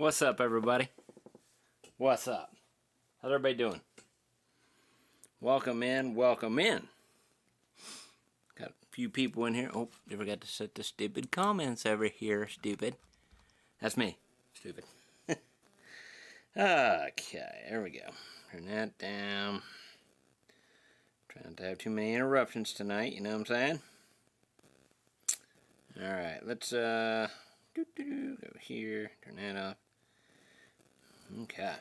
What's up, everybody? What's up? How's everybody doing? Welcome in, welcome in. Got a few people in here. Oh, you forgot to set the stupid comments over here, stupid. That's me, stupid. Okay, there we go. Turn that down. Trying not to have too many interruptions tonight, you know what I'm saying? Alright, let's go here, turn that off. Okay.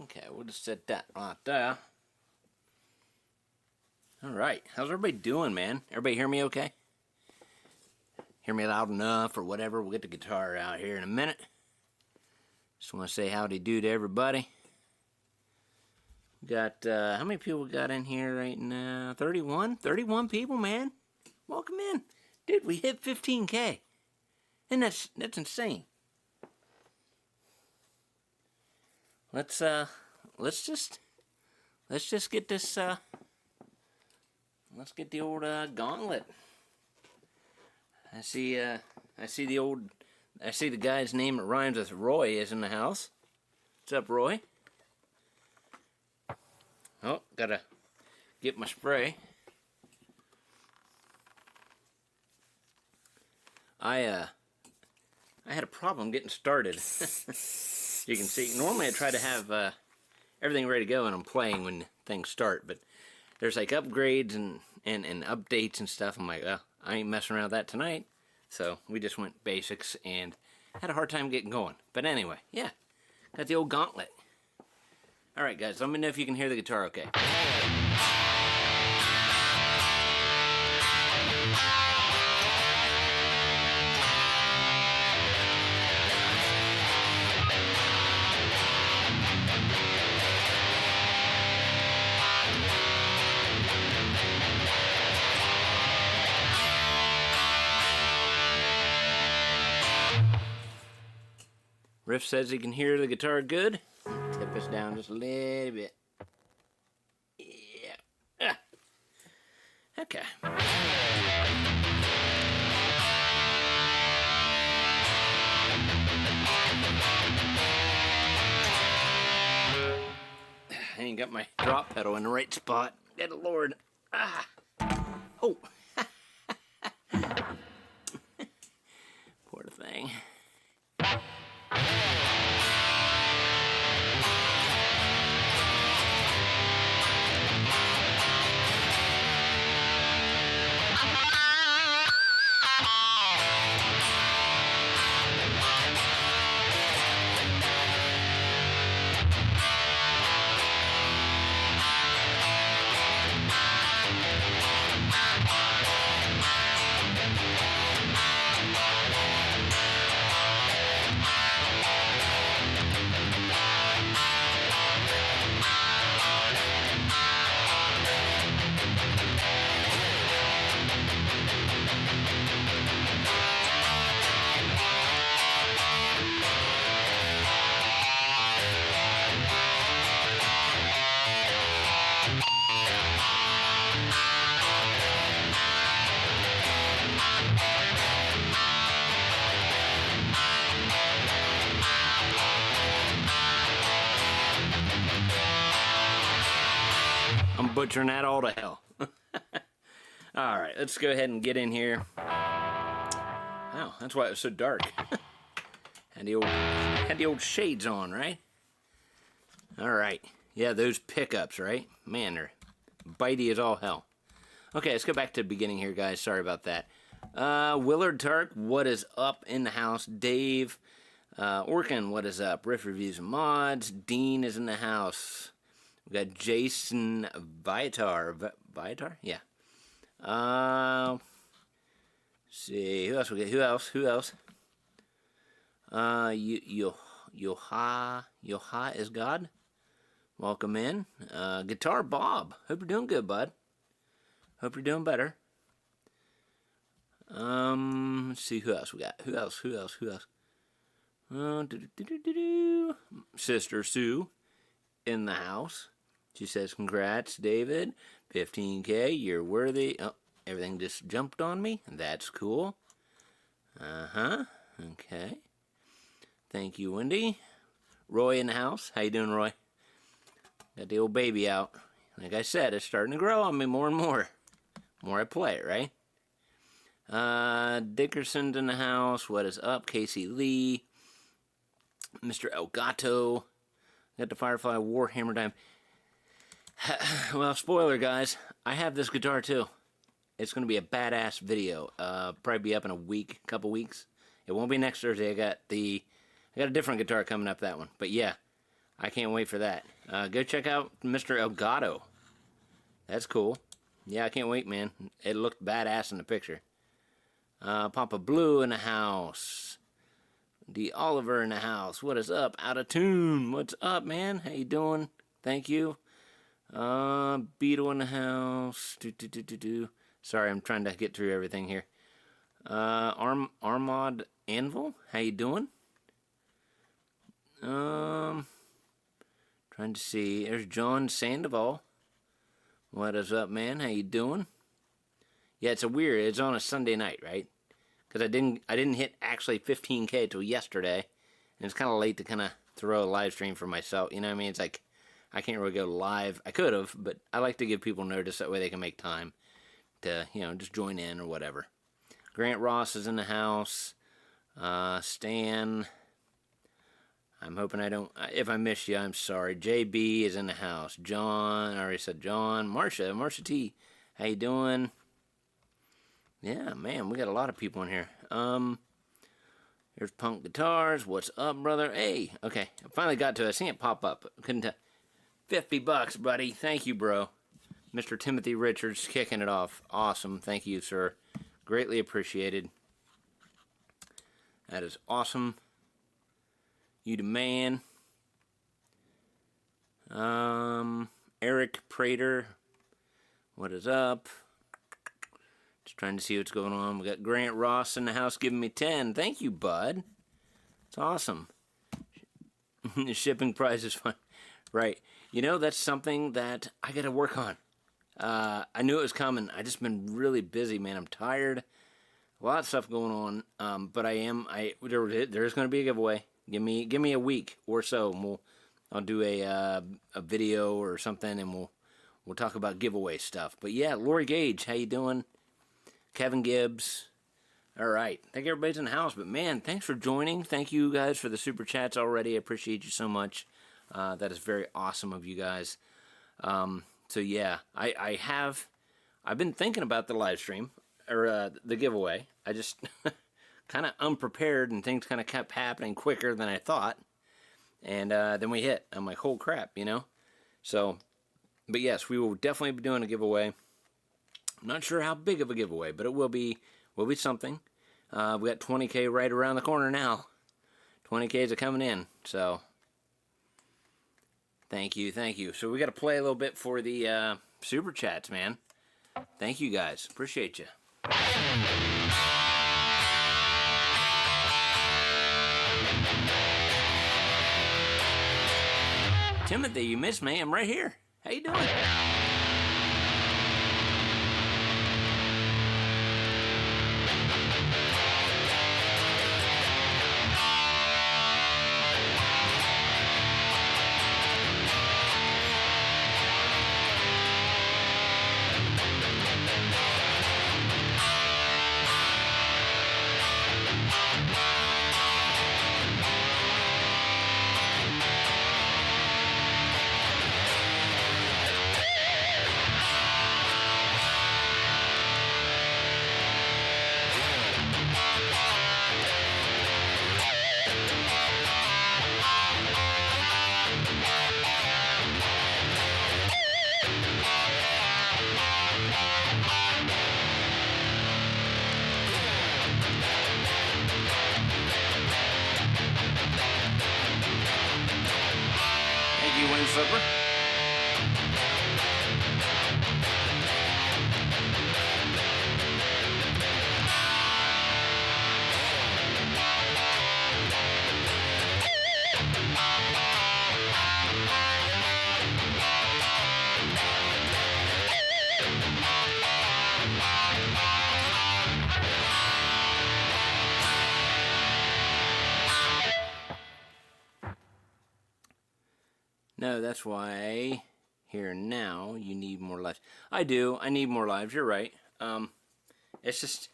Okay, we'll just set that right there. Alright, how's everybody doing, man? Everybody hear me okay? Hear me loud enough or whatever? We'll get the guitar out here in a minute. Just want to say howdy do to everybody. Got, how many people we got in here right now? 31? 31 people, man. Welcome in. Dude, we hit 15K. And that's insane. Let's just get this, let's get the old, gauntlet. I see the guy's name that rhymes with Roy is in the house. What's up, Roy? Oh, gotta get my spray. I had a problem getting started. You can see, normally I try to have everything ready to go and I'm playing when things start, but there's like upgrades and updates and stuff. I'm like, well, I ain't messing around with that tonight. So we just went basics and had a hard time getting going. But anyway, yeah, got the old gauntlet. Alright guys, let me know if you can hear the guitar okay. Riff says he can hear the guitar good. Tip us down just a little bit. Yeah. Okay. I ain't got my drop pedal in the right spot. Good Lord. Ah. Oh. Poor thing. I'm butchering that all to hell. Alright, let's go ahead and get in here. Wow, that's why it was so dark. had the old shades on, right? Alright. Yeah, those pickups, right? Man, they're bitey as all hell. Okay, let's go back to the beginning here, guys. Sorry about that. Willard Tark, what is up in the house? Dave, Orkin, what is up? Riff Reviews and Mods. Dean is in the house. We got Jason Viatar. Viatar? Yeah. See, who else we got? Who else? Yoha is God. Welcome in. Guitar Bob. Hope you're doing good, bud. Hope you're doing better. Let's see who else we got. Who else? Sister Sue in the house. She says, congrats, David. 15K, you're worthy. Oh, everything just jumped on me. That's cool. Uh-huh. Okay. Thank you, Wendy. Roy in the house. How you doing, Roy? Got the old baby out. Like I said, it's starting to grow on me more and more. More I play it, right? Dickerson's in the house. What is up? Casey Lee. Mr. Elgato. Got the Firefly Warhammer Dime. Well, spoiler, guys. I have this guitar, too. It's going to be a badass video. Probably be up in a week, couple weeks. It won't be next Thursday. I got a different guitar coming up, that one. But yeah, I can't wait for that. Go check out Mr. Elgato. That's cool. Yeah, I can't wait, man. It looked badass in the picture. Papa Blue in the house. D. Oliver in the house. What is up? Out of tune. What's up, man? How you doing? Thank you. Beetle in the house. Sorry, I'm trying to get through everything here. Armand Anvil. How you doing? Trying to see. There's John Sandoval. What is up, man? How you doing? Yeah, it's it's on a Sunday night, right? Because I didn't hit actually 15K till yesterday, and it's kind of late to kind of throw a live stream for myself. You know what I mean? It's like I can't really go live. I could have, but I like to give people notice that way they can make time to, you know, just join in or whatever. Grant Ross is in the house. Stan. I'm hoping I don't. If I miss you, I'm sorry. JB is in the house. John. I already said John. Marsha T. How you doing? Yeah, man, we got a lot of people in here. There's Punk Guitars. What's up, brother? Hey, okay. I finally got to it. I seen it pop up. Couldn't tell. $50, buddy. Thank you, bro. Mr. Timothy Richards kicking it off. Awesome. Thank you, sir. Greatly appreciated. That is awesome. You the man. Eric Prater. What is up? Just trying to see what's going on. We got Grant Ross in the house giving me 10. Thank you, bud. It's awesome. The shipping price is fine. Right. You know, that's something that I got to work on. I knew it was coming. I just been really busy, man. I'm tired. A lot of stuff going on. But there's going to be a giveaway. Give me a week or so, and I'll do a video or something, and we'll talk about giveaway stuff. But yeah, Lori Gage, how you doing? Kevin Gibbs. All right. I think everybody's in the house. But, man, thanks for joining. Thank you guys for the super chats already. I appreciate you so much. That is very awesome of you guys. So, yeah, I've been thinking about the live stream, or the giveaway. I just kind of unprepared, and things kind of kept happening quicker than I thought. And then we hit. I'm like, holy crap, you know? So, but, yes, we will definitely be doing a giveaway. I'm not sure how big of a giveaway, but it will be something. We got 20K right around the corner now. 20Ks are coming in, so thank you. So we got to play a little bit for the super chats, man. Thank you guys, appreciate you. Timothy, you missed me. I'm right here. How you doing? Flipper. Oh, that's why here now you need more lives. I do. I need more lives. You're right. It's just,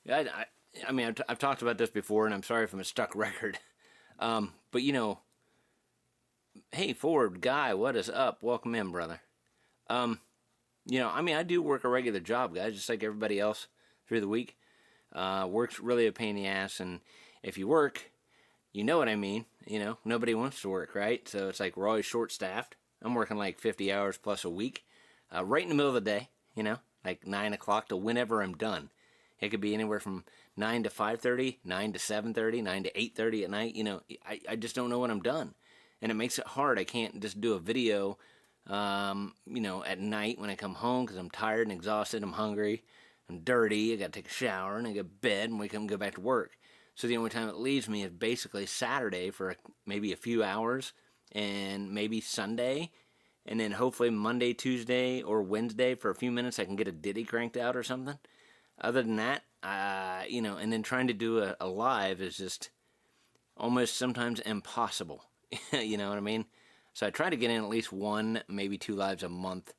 I mean, I've talked about this before, and I'm sorry if I'm a stuck record. But you know, hey, Ford guy, what is up? Welcome in, brother. You know, I mean, I do work a regular job, guys, just like everybody else through the week. Work's really a pain in the ass, and if you work, you know what I mean. You know, nobody wants to work, right? So it's like we're always short-staffed. I'm working like 50 hours plus a week, right in the middle of the day, you know, like 9 o'clock to whenever I'm done. It could be anywhere from 9 to 5:30, 9 to 7:30, 9 to 8:30 at night. You know, I just don't know when I'm done. And it makes it hard. I can't just do a video, you know, at night when I come home because I'm tired and exhausted. I'm hungry. I'm dirty. I got to take a shower and I get to bed and wake up and go back to work. So the only time it leaves me is basically Saturday for maybe a few hours and maybe Sunday. And then hopefully Monday, Tuesday, or Wednesday for a few minutes I can get a ditty cranked out or something. Other than that, you know, and then trying to do a live is just almost sometimes impossible. You know what I mean? So I try to get in at least 1, maybe 2 lives a month.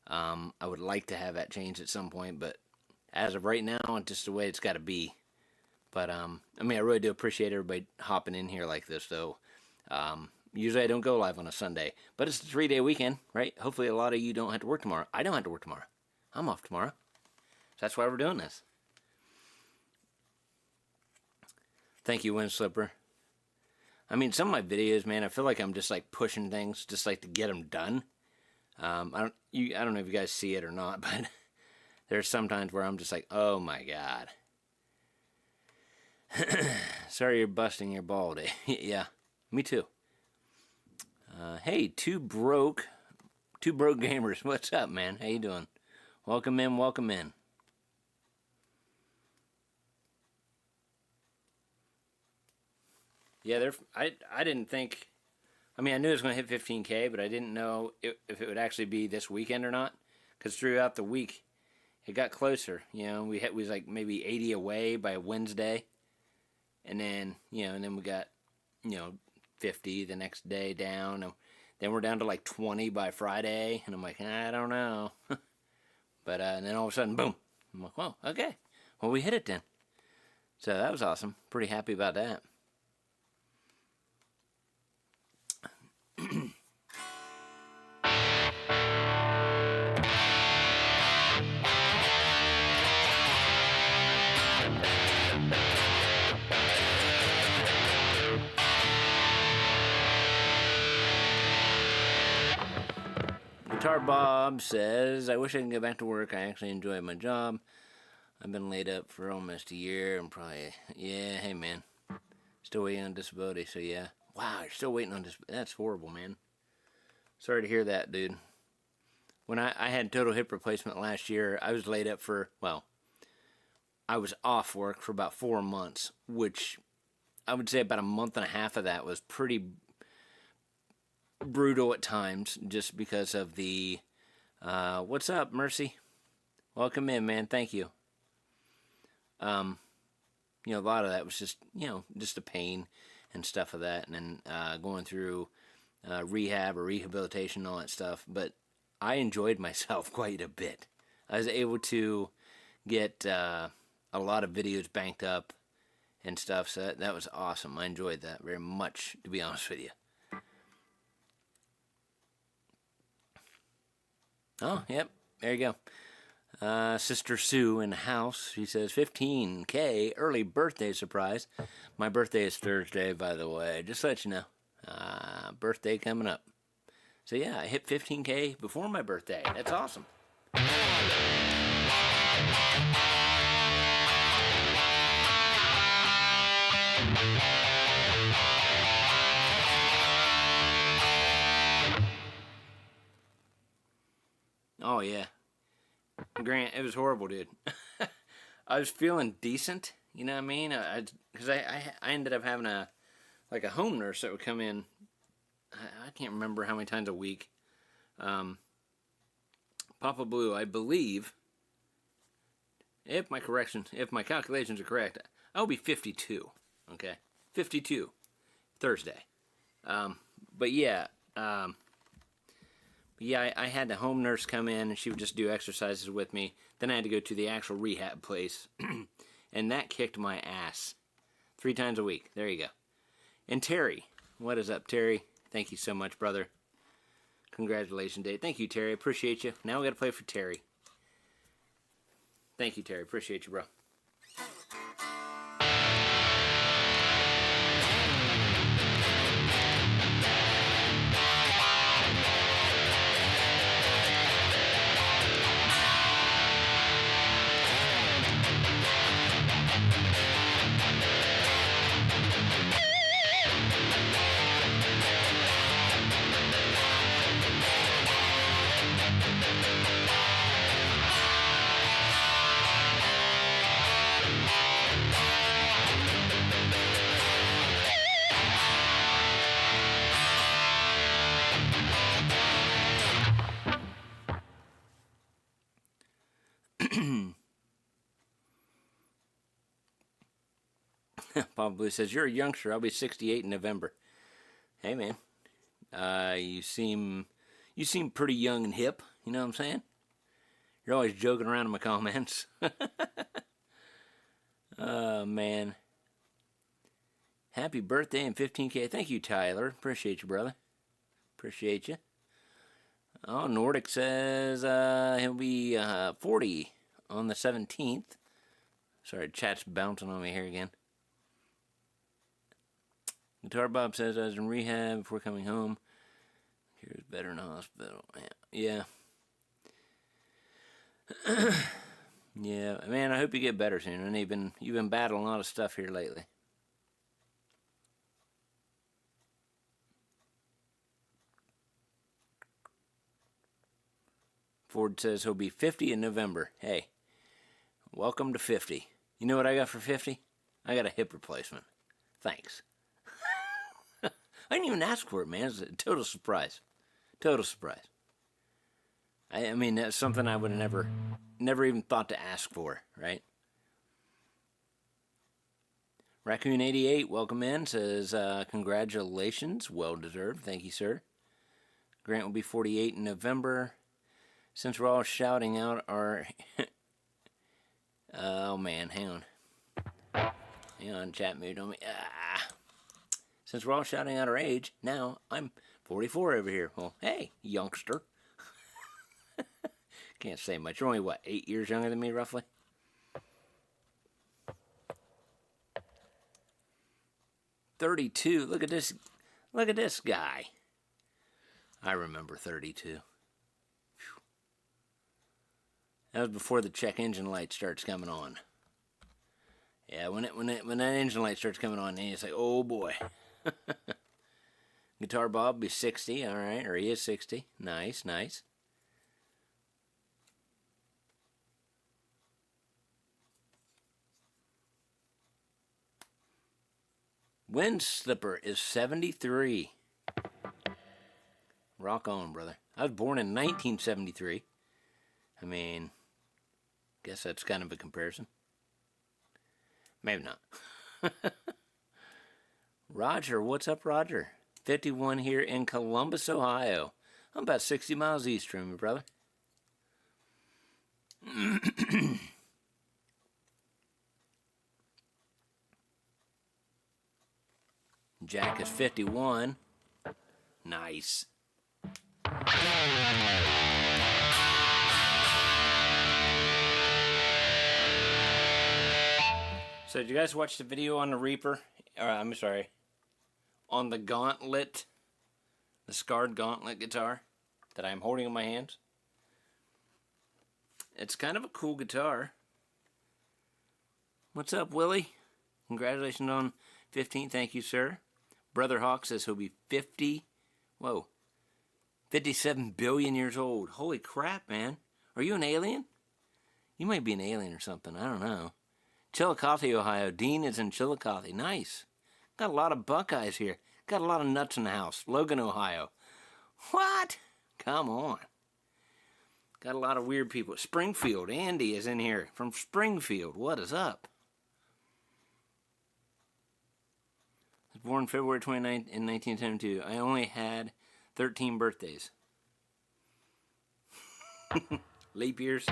I would like to have that changed at some point, but as of right now, it's just the way it's got to be. But, I mean, I really do appreciate everybody hopping in here like this, though. Usually I don't go live on a Sunday, but it's a 3-day weekend, right? Hopefully a lot of you don't have to work tomorrow. I don't have to work tomorrow. I'm off tomorrow. So that's why we're doing this. Thank you, Windslipper. I mean, some of my videos, man, I feel like I'm just like pushing things just like to get them done. I don't know if you guys see it or not, but there's sometimes where I'm just like, oh my god. Sorry you're busting your ball day. Yeah, me too. Hey, two broke gamers. What's up, man? How you doing? Welcome in, welcome in. Yeah, I didn't think. I mean, I knew it was going to hit 15K, but I didn't know if it would actually be this weekend or not. Because throughout the week, it got closer. You know, we was like maybe 80 away by Wednesday, and then and then we got 50 the next day down, and then we're down to like 20 by Friday, and I'm like, I don't know. But and then all of a sudden, boom! I'm like, well, okay, well we hit it then. So that was awesome. Pretty happy about that. Guitar Bob says, I wish I could go back to work. I actually enjoy my job. I've been laid up for almost a year and probably, yeah, hey man. Still waiting on disability, so yeah. Wow, you're still waiting on disability. That's horrible, man. Sorry to hear that, dude. When I had total hip replacement last year, I was laid up for, well, I was off work for about 4 months, which I would say about a month and a half of that was pretty brutal at times, just because of the what's up, Mercy? Welcome in, man. Thank you. A lot of that was just just a pain and stuff of that, and then going through rehab or rehabilitation and all that stuff. But I enjoyed myself quite a bit. I was able to get a lot of videos banked up and stuff, so that was awesome. I enjoyed that very much, to be honest with you. Oh, yep, there you go. Sister Sue in the house. She says, 15K, early birthday surprise. My birthday is Thursday, by the way. Just to let you know. Birthday coming up. So yeah, I hit 15K before my birthday. That's awesome. Oh yeah. Grant, it was horrible, dude. I was feeling decent, you know what I mean? Because I ended up having a home nurse that would come in. I can't remember how many times a week. Papa Blue, I believe, if my calculations are correct, I'll be 52. Okay, 52 Thursday. But yeah, But yeah, I had the home nurse come in and she would just do exercises with me. Then I had to go to the actual rehab place. And that kicked my ass. 3 times a week. There you go. And Terry. What is up, Terry? Thank you so much, brother. Congratulations, Dave. Thank you, Terry. Appreciate you. Now we got to play for Terry. Thank you, Terry. Appreciate you, bro. Bob Blue says, you're a youngster. I'll be 68 in November. Hey, man. You seem pretty young and hip. You know what I'm saying? You're always joking around in my comments. Oh, man. Happy birthday and 15K. Thank you, Tyler. Appreciate you, brother. Appreciate you. Oh, Nordic says he'll be 40 on the 17th. Sorry, chat's bouncing on me here again. Guitar Bob says I was in rehab before coming home. Here's better in the hospital. Yeah. Yeah, man, I hope you get better soon. And you've been battling a lot of stuff here lately. Ford says he'll be 50 in November. Hey, welcome to 50. You know what I got for 50? I got a hip replacement. Thanks. I didn't even ask for it, man. It's a total surprise. Total surprise. I mean, that's something I would have never even thought to ask for, right? Raccoon88, welcome in, says, congratulations, well deserved. Thank you, sir. Grant will be 48 in November. Since we're all shouting out our... oh, man, hang on. Hang on, chat mood on me. Since we're all shouting out our age, now I'm 44 over here. Well, hey, youngster. Can't say much. You're only, what, 8 years younger than me, roughly? $32. Look at this. Look at this guy. I remember 32. Whew. That was before the check engine light starts coming on. Yeah, when that engine light starts coming on, then it's like, oh boy. Guitar Bob be 60, all right, or he is 60. Nice, nice. Wind Slipper is 73. Rock on, brother. I was born in 1973. I mean, guess that's kind of a comparison. Maybe not. Roger, what's up, Roger? 51 here in Columbus, Ohio. I'm about 60 miles east from you, brother. Jack is 51. Nice. So did you guys watch the video on the Reaper? I'm sorry. On the Gauntlet. The Scarred Gauntlet guitar that I'm holding in my hands. It's kind of a cool guitar. What's up, Willie? Congratulations on 15. Thank you, sir. Brother Hawk says he'll be 50. Whoa. 57 billion years old. Holy crap, man. Are you an alien? You might be an alien or something. I don't know. Chillicothe, Ohio. Dean is in Chillicothe. Nice. Got a lot of Buckeyes here. Got a lot of nuts in the house. Logan, Ohio. What? Come on. Got a lot of weird people. Springfield. Andy is in here from Springfield. What is up? I was born February 29th in 1972. I only had 13 birthdays. Leap years.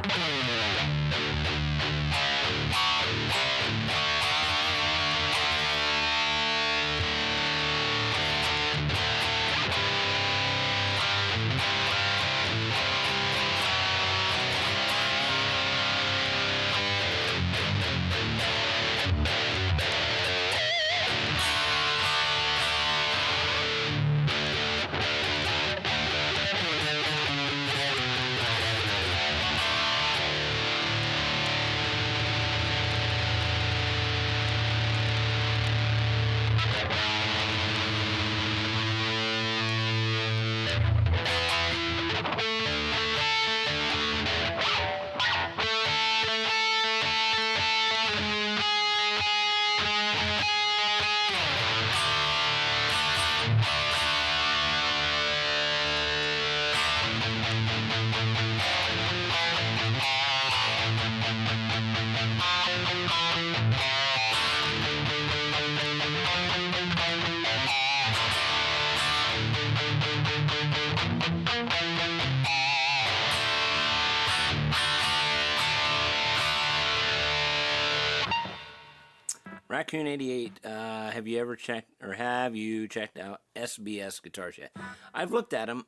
Raccoon 88, have you ever checked, or have you checked out SBS guitars yet? I've looked at them.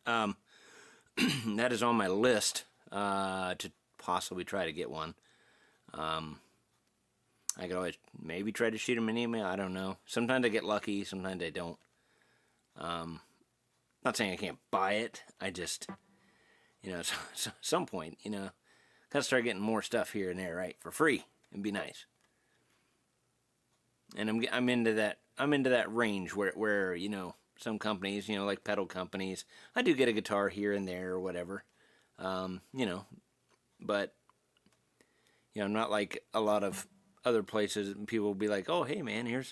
That is on my list to possibly try to get one. I could always maybe try to shoot them an email. I don't know. Sometimes I get lucky. Sometimes I don't. Not saying I can't buy it. I just, you know, so some point, you know, gotta start getting more stuff here and there, right, for free. It'd be nice. And I'm into that. I'm into that range where you know, some companies, you know, like pedal companies, I do get a guitar here and there or whatever. You know, but you know, not like a lot of other places. People will be like, "Oh, hey man,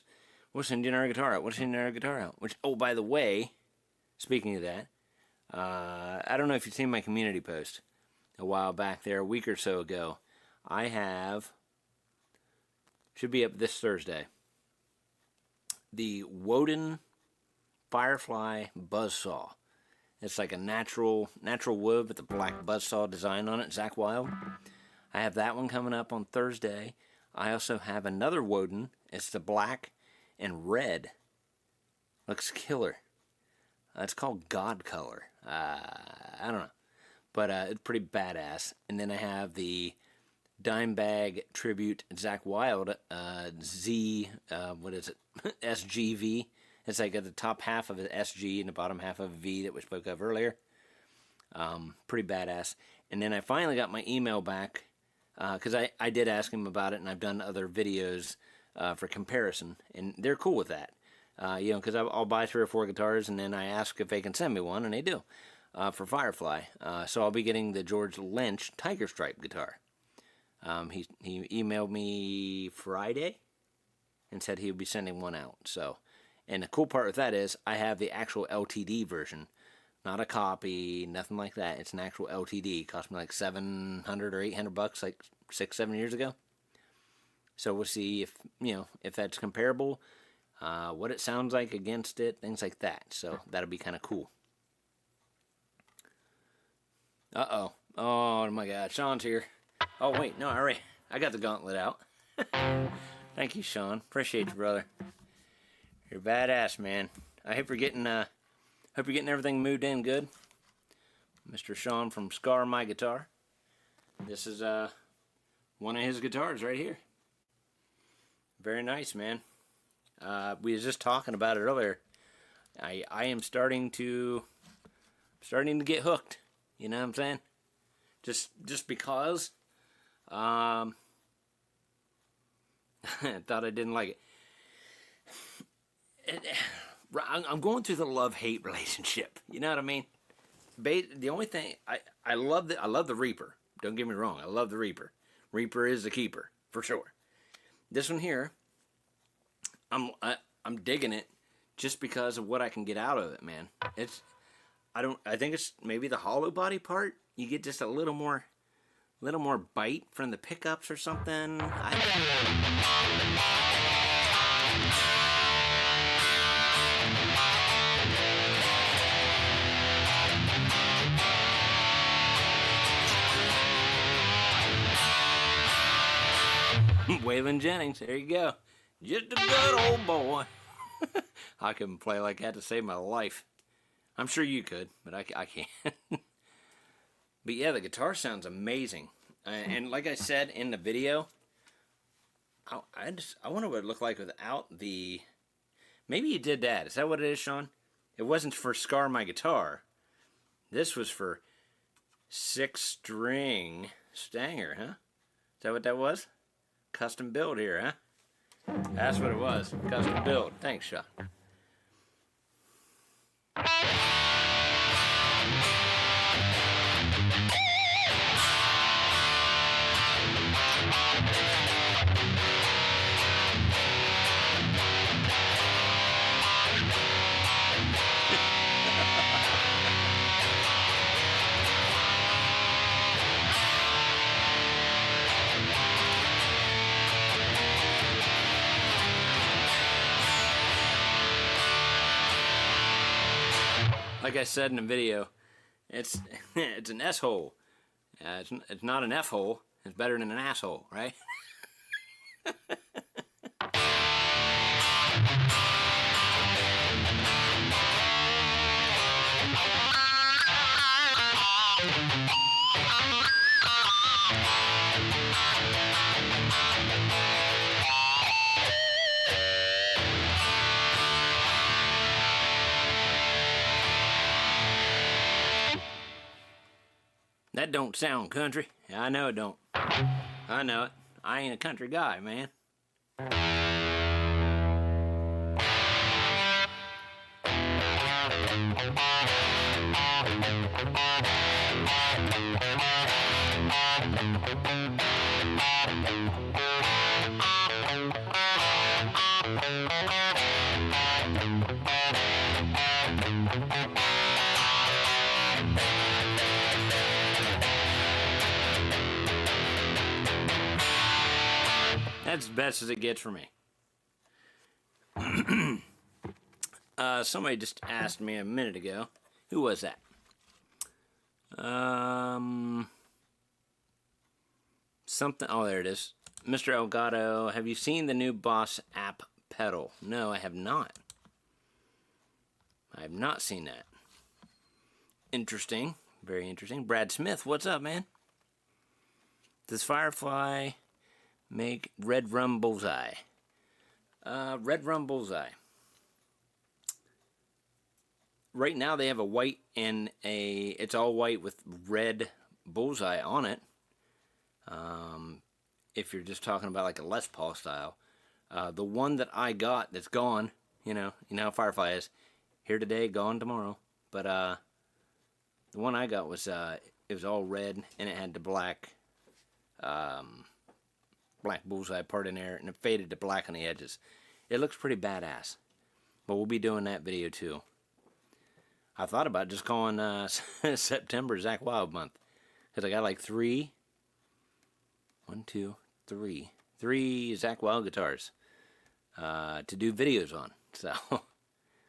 we'll send you our guitar out. We'll send you our guitar out." Which, oh, by the way, speaking of that, I don't know if you've seen my community post a while back there, a week or so ago. I have. Should be up this Thursday. The Woden Firefly Buzzsaw. It's like a natural wood with a black buzzsaw design on it, Zach Wild. I have that one coming up on Thursday. I also have another Woden. It's the black and red. Looks killer. It's called God Color. I don't know. But it's pretty badass. And then I have the Dimebag Tribute Zach Wild what is it? SGV. It's like at the top half of an SG and the bottom half of a V that we spoke of earlier. Pretty badass. And then I finally got my email back because I did ask him about it, and I've done other videos for comparison, and they're cool with that. You know, because I'll buy 3 or 4 guitars, and then I ask if they can send me one, and they do for Firefly. So I'll be getting the George Lynch Tiger Stripe guitar. He emailed me Friday and said he would be sending one out. So, and the cool part with that is I have the actual LTD version, not a copy, nothing like that. It's an actual LTD. It cost me like $700 or $800 like 6-7 years ago. So we'll see if, you know, if that's comparable, what it sounds like against it, things like that. So that'll be kind of cool. Uh-oh. Oh my God, Sean's here. Oh, wait, no, all right. I got the gauntlet out. Thank you, Sean. Appreciate you, brother. You're badass, man. I hope you're getting everything moved in good. Mr. Sean from Scar My Guitar. This is one of his guitars right here. Very nice, man. We was just talking about it earlier. I am starting to get hooked. You know what I'm saying? Just because. I thought I didn't like it. I'm going through the love-hate relationship. You know what I mean? The only thing I love the Reaper. Don't get me wrong. I love the Reaper. Reaper is the keeper for sure. This one here, I'm digging it just because of what I can get out of it, man. I think it's maybe the hollow body part. You get just a little more bite from the pickups or something. Waylon Jennings, there you go. Just a good old boy. I couldn't play like that to save my life. I'm sure you could, but I can't. But yeah, the guitar sounds amazing. And like I said in the video, I wonder what it looked like without the... Maybe you did that. Is that what it is, Sean? It wasn't for Scar My Guitar. This was for 6-string Stanger, huh? Is that what that was? Custom build here, huh? That's what it was. Custom build. Thanks, Sean. Like I said in the video, it's an S-hole. It's not an F-hole. It's better than an asshole, right? That don't sound country. I know it don't. I know it. I ain't a country guy, man. That's as best as it gets for me. Somebody just asked me a minute ago. Who was that? Something. Oh, there it is. Mr. Elgato, have you seen the new Boss app pedal? No, I have not. I have not seen that. Interesting. Very interesting. Brad Smith, what's up, man? Does Firefly make Red Rum Bullseye? Red Rum Bullseye. Right now they have a white and it's all white with red bullseye on it. If you're just talking about like a Les Paul style. The one that I got that's gone, you know how Firefly is. Here today, gone tomorrow. But the one I got was it was all red and it had the black bullseye part in there, and it faded to black on the edges. It looks pretty badass. But we'll be doing that video too. I thought about just calling September Zach Wild month, because I got like three Zach Wild guitars to do videos on. So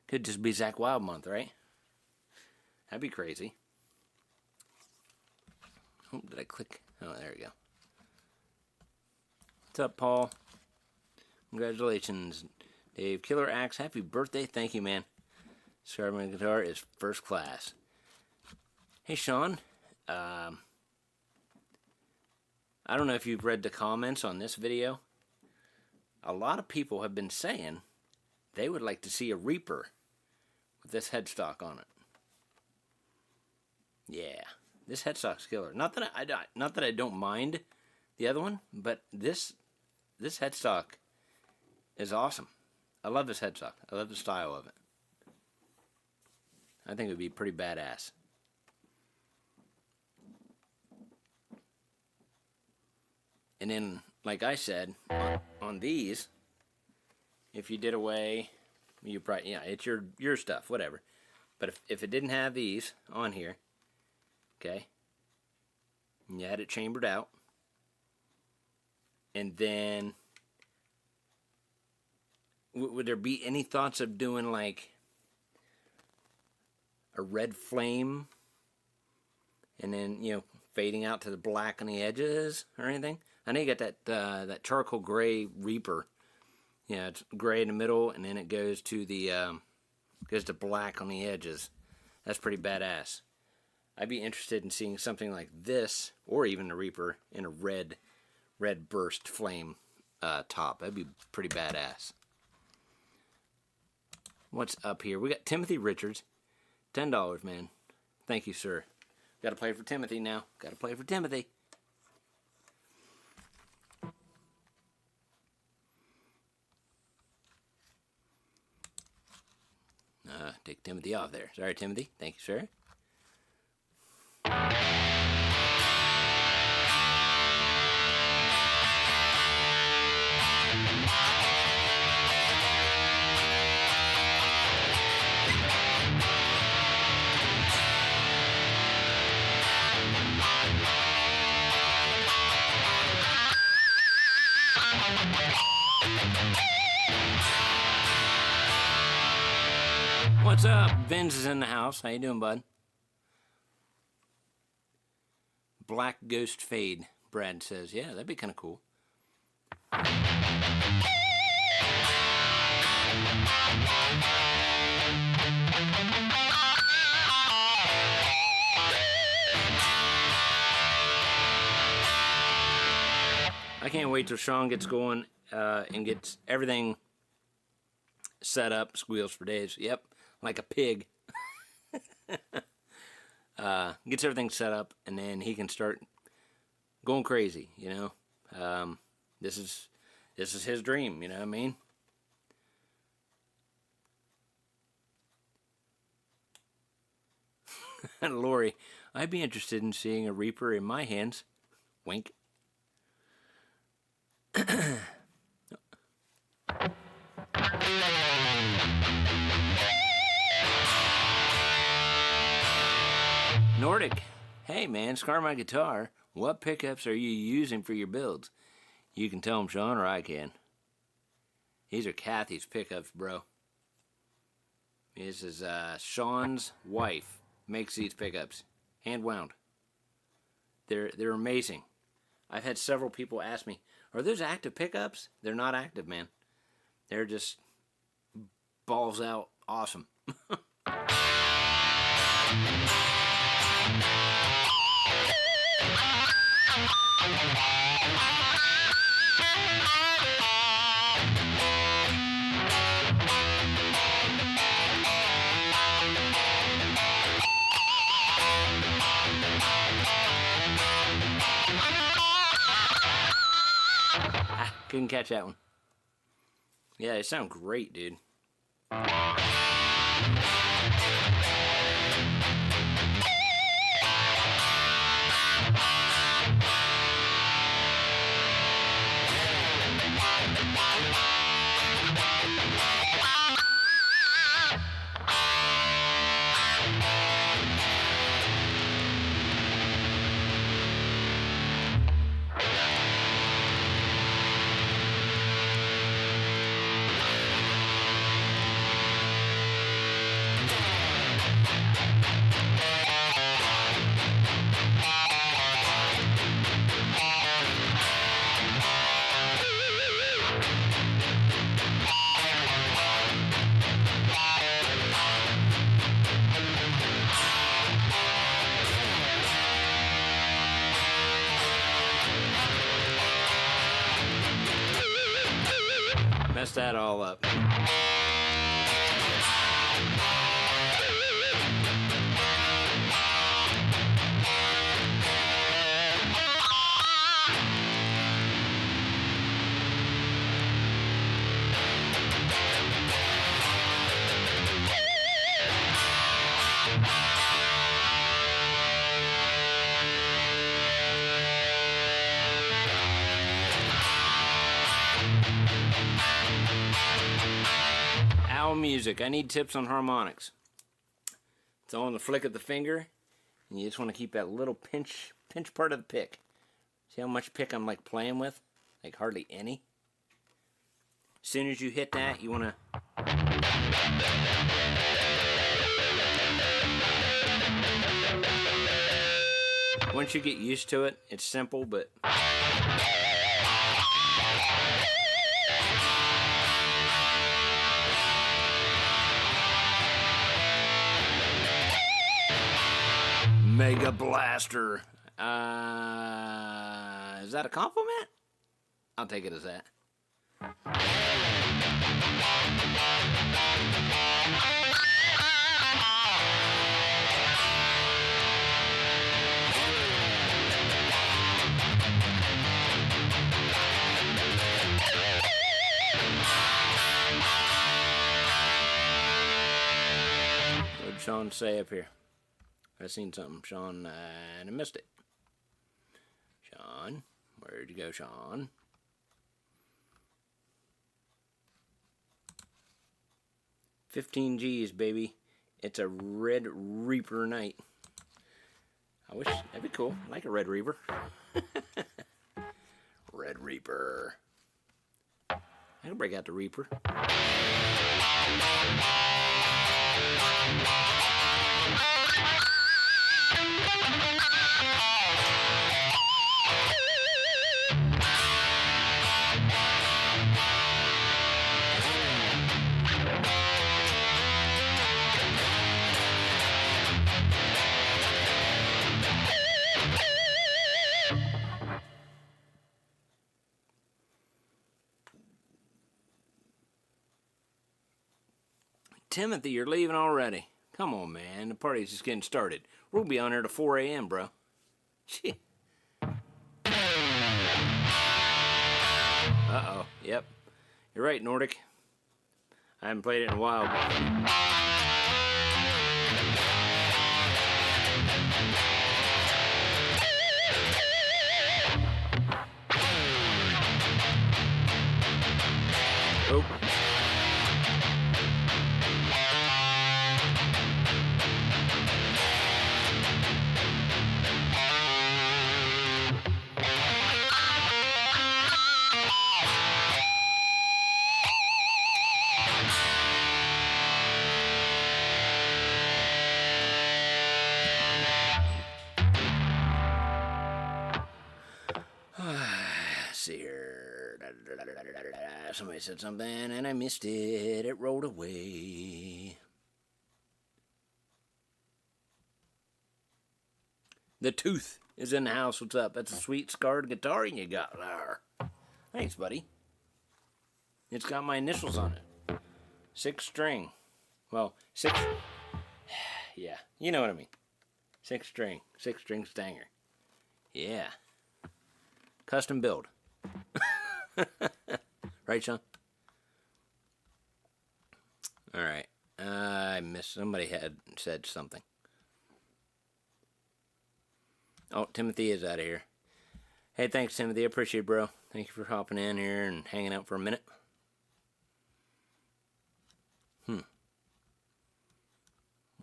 could just be Zach Wild month, right? That'd be crazy. Oh, did I click? Oh, there we go. What's up, Paul? Congratulations, Dave. Killer Axe, happy birthday. Thank you, man. Scar My Guitar is first class. Hey, Sean. I don't know if you've read the comments on this video. A lot of people have been saying they would like to see a Reaper with this headstock on it. Yeah, this headstock's killer. Not that I don't mind the other one, but this headstock is awesome. I love this headstock. I love the style of it. I think it would be pretty badass. And then, like I said, on these, if you did away, you probably, yeah, it's your stuff, whatever. But if it didn't have these on here, okay, and you had it chambered out, and then would there be any thoughts of doing like a red flame and then, fading out to the black on the edges or anything? I know you got that charcoal gray Reaper. Yeah, it's gray in the middle, and then it goes to black on the edges. That's pretty badass. I'd be interested in seeing something like this, or even the Reaper in a red burst flame top. That'd be pretty badass. What's up here? We got Timothy Richards, $10, man. Thank you, sir. Got to play for Timothy now. Got to play for Timothy. Take Timothy off there. Sorry, Timothy. Thank you, sir. What's up? Vince is in the house. How you doing, bud? Black Ghost Fade, Brad says. Yeah, that'd be kind of cool. I can't wait till Sean gets going and gets everything set up. Squeals for days. Yep, like a pig. Gets everything set up, and then he can start going crazy. You know, this is his dream. You know what I mean? Lori, I'd be interested in seeing a Reaper in my hands. Wink. Nordic, hey man, Scar My Guitar, what pickups are you using for your builds? You can tell him, Sean, or I can. These are Kathy's pickups, bro. This is Sean's wife makes these pickups, hand wound. They're amazing. I've had several people ask me, are those active pickups? They're not active, man. They're just balls out awesome. Couldn't catch that one. Yeah, they sound great, dude. Messed that all up. Music. I need tips on harmonics. It's all in the flick of the finger, and you just want to keep that little pinch part of the pick. See how much pick I'm like playing with? Like hardly any. As soon as you hit that, you want to once you get used to it, it's simple, but Mega Blaster. Is that a compliment? I'll take it as that. What did Sean say up here? I seen something, Sean, and I missed it. Sean, where'd you go, Sean? $15 baby. It's a Red Reaper night. I wish that'd be cool. I like a Red Reaper. Red Reaper. I can break out the Reaper. Timothy, you're leaving already. Come on, man. The party's just getting started. We'll be on here to 4 a.m., bro. Gee. Uh-oh. Yep. You're right, Nordic. I haven't played it in a while. Oh. See here. Somebody said something and I missed it. It rolled away. The Tooth is in the house. What's up? That's a sweet scarred guitar you got there. Thanks, buddy. It's got my initials on it. 6 string. Well, 6. Yeah, you know what I mean. 6 string. 6 string Stanger. Yeah. Custom build. Right, Sean? Alright. I missed. Somebody had said something. Oh, Timothy is out of here. Hey, thanks, Timothy. I appreciate it, bro. Thank you for hopping in here and hanging out for a minute.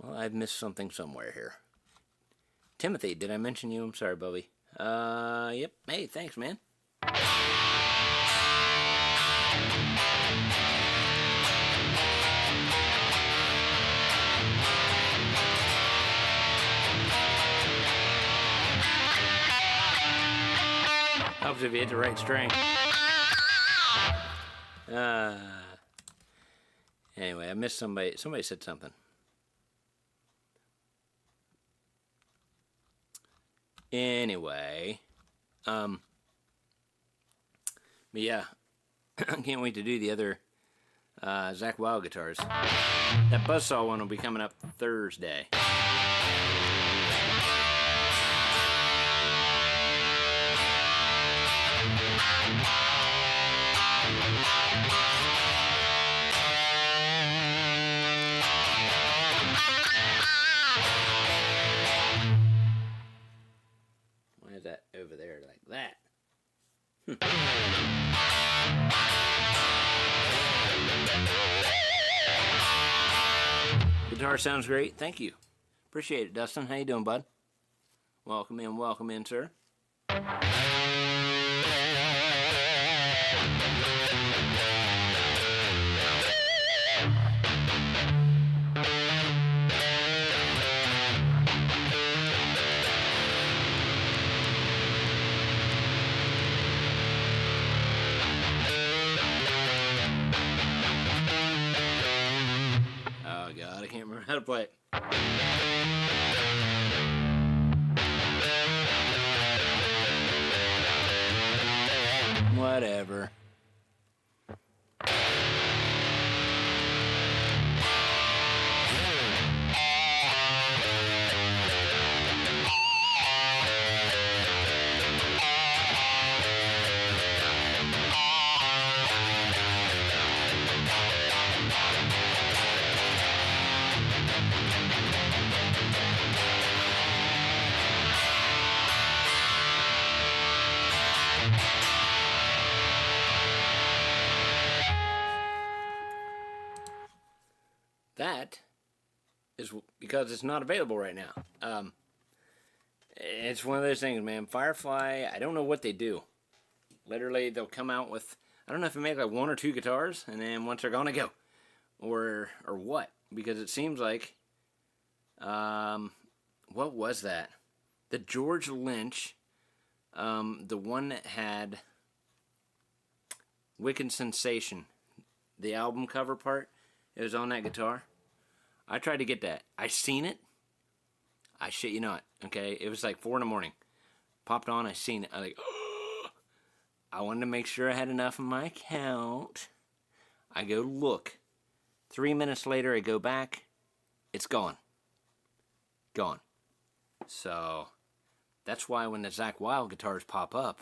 Well, I've missed something somewhere here. Timothy, did I mention you? I'm sorry, Bubby. Yep. Hey, thanks, man. Helps if you hit the right string. Anyway, I missed somebody. Somebody said something. Anyway, but yeah, I can't wait to do the other Zach Wild guitars. That Buzzsaw one will be coming up Thursday. Why is that over there like that? Guitar sounds great. Thank you. Appreciate it, Dustin. How you doing, bud? Welcome in, sir. Oh God, I can't remember how to play it. whatever. That is because it's not available right now. It's one of those things, man. Firefly, I don't know what they do. Literally, they'll come out with, I don't know if they make like 1 or 2 guitars, and then once they're gonna go, or what? Because it seems like, what was that? The George Lynch, the one that had Wicked Sensation, the album cover part, it was on that guitar. I tried to get that. I seen it. I shit you not. Okay, it was like 4 in the morning. Popped on. I seen it. I like. I wanted to make sure I had enough in my account. I go look. 3 minutes later, I go back. It's gone. Gone. So that's why when the Zakk Wylde guitars pop up,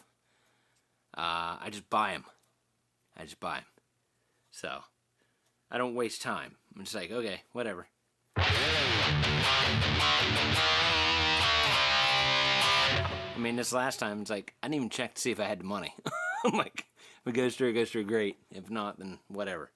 I just buy them. I just buy them. So I don't waste time. I'm just like, okay, whatever. I mean, this last time, it's like, I didn't even check to see if I had the money. I'm like, if it goes through, great. If not, then whatever.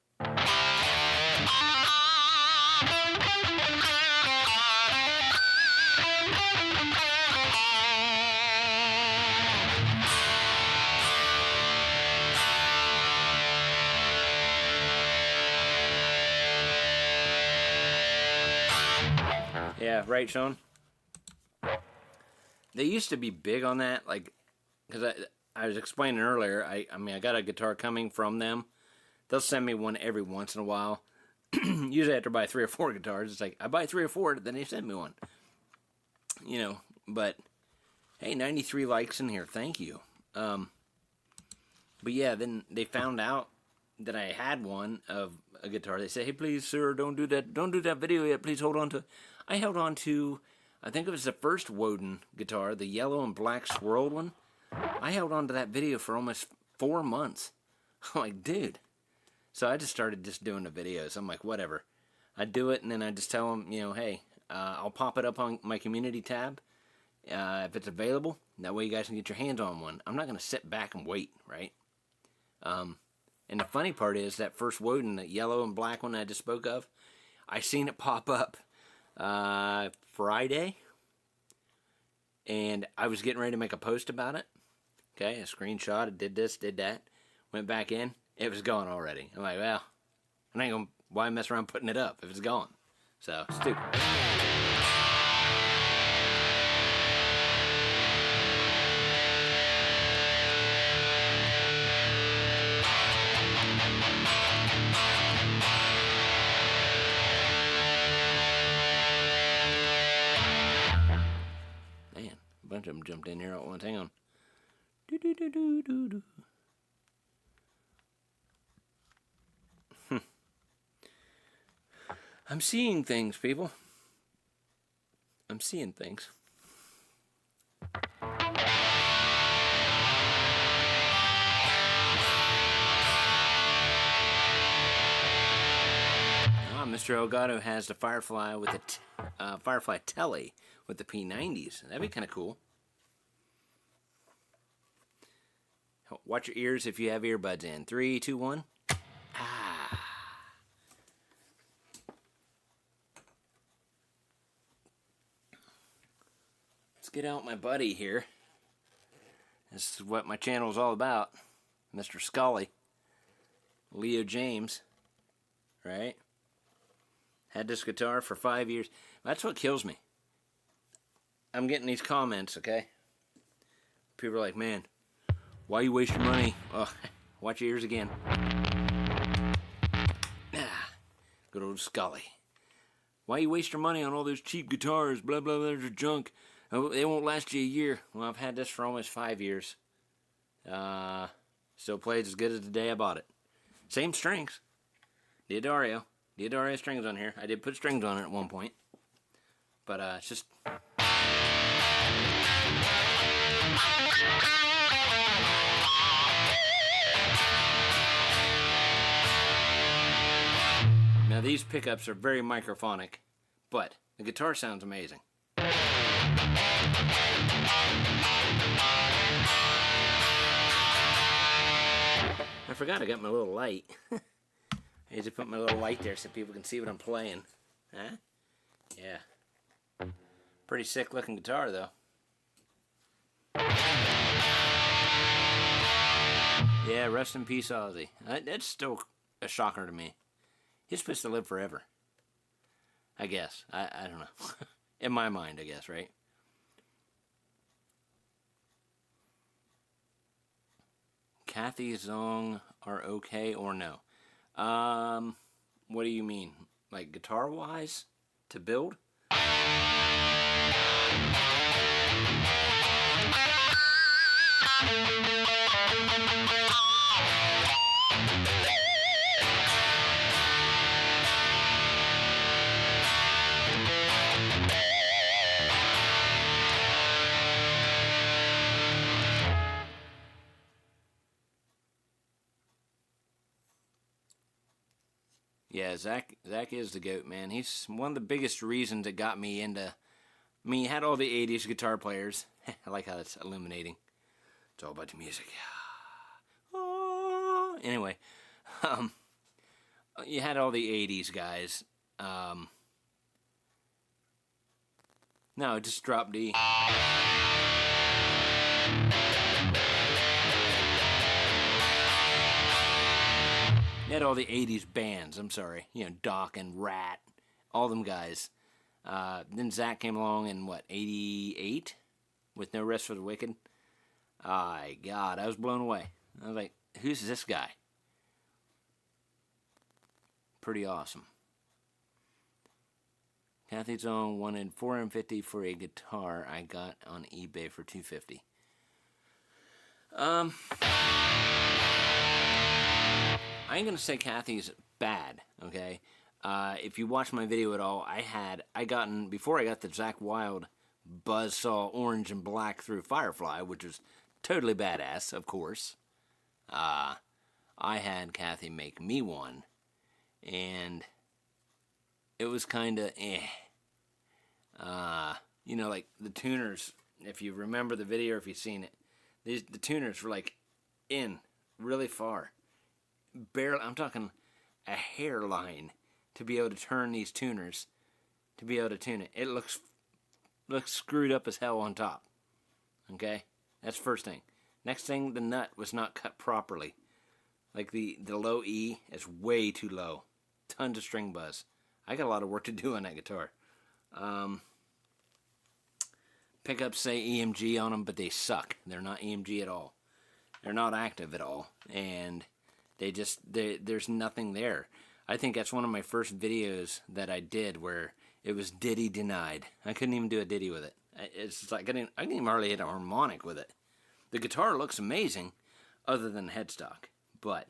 Yeah, right, Sean? They used to be big on that, like, because I was explaining earlier, I mean, I got a guitar coming from them. They'll send me one every once in a while. Usually after I buy 3 or 4 guitars, it's like, I buy 3 or 4, then they send me one. You know, but, hey, 93 likes in here, thank you. But yeah, then they found out that I had one of a guitar. They said, hey, please, sir, don't do that video yet, please hold on to. I held on to, I think it was the first Woden guitar, the yellow and black swirled one. I held on to that video for almost 4 months. I'm like, dude. So I just started just doing the videos. I'm like, whatever. I do it, and then I just tell them, you know, hey, I'll pop it up on my community tab if it's available. That way you guys can get your hands on one. I'm not going to sit back and wait, right? And the funny part is that first Woden, the yellow and black one I just spoke of, I seen it pop up Friday, and I was getting ready to make a post about it. Okay, a screenshot, I did this, did that, went back in, it was gone already. I'm like, well, I ain't gonna, why mess around putting it up if it's gone? So, stupid. A bunch of them jumped in here at once. Hang on. I'm seeing things, people. I'm seeing things. Mr. Elgato has the Firefly with the Firefly Telly with the P90s. That'd be kind of cool. Watch your ears if you have earbuds in. 3, 2, 1. Ah. Let's get out my buddy here. This is what my channel is all about. Mr. Scully. Leo James. Right? Had this guitar for 5 years. That's what kills me. I'm getting these comments, okay? People are like, man, why you waste your money? Oh, watch your ears again. Ah, good old Scully. Why you waste your money on all those cheap guitars? Blah, blah, blah, they're junk. They won't last you a year. Well, I've had this for almost 5 years. Still plays as good as the day I bought it. Same strings. D'Addario strings on here. I did put strings on it at one point. But it's just... Now these pickups are very microphonic, but the guitar sounds amazing. I forgot I got my little light. I need to put my little light there so people can see what I'm playing. Huh? Yeah. Pretty sick looking guitar though. Yeah, rest in peace Ozzy. That's still a shocker to me. He's supposed to live forever. I guess. I don't know. In my mind, I guess, right? Kathy Zong are okay or no? What do you mean? Like guitar-wise? To build? Yeah, Zach is the GOAT, man. He's one of the biggest reasons that got me into... I mean, he had all the 80s guitar players. I like how it's illuminating. It's all about the music. Anyway, you had all the 80s guys. No, just drop D. You had all the 80s bands, I'm sorry. You know, Doc and Rat, all them guys. Then Zach came along in, what, 88? With No Rest for the Wicked. God, I was blown away. I was like, who's this guy? Pretty awesome. Kathy's Own wanted $450 for a guitar I got on eBay for $250. I ain't gonna say Kathy's bad, okay? If you watch my video at all, before I got the Zakk Wylde Buzzsaw Orange and Black through Firefly, which was totally badass, of course. I had Kathy make me one, and it was kinda you know, like the tuners, if you remember the video or if you've seen it, the tuners were like in really far. Barely, I'm talking a hairline to be able to turn these tuners, to be able to tune it. It looks screwed up as hell on top. Okay? That's first thing. Next thing, the nut was not cut properly. Like the low E is way too low. Tons of string buzz. I got a lot of work to do on that guitar. Pickups say EMG on them, but they suck. They're not EMG at all. They're not active at all. And there's nothing there. I think that's one of my first videos that I did where it was ditty denied. I couldn't even do a ditty with it. It's like I didn't even hardly hit a harmonic with it. The guitar looks amazing, other than headstock, but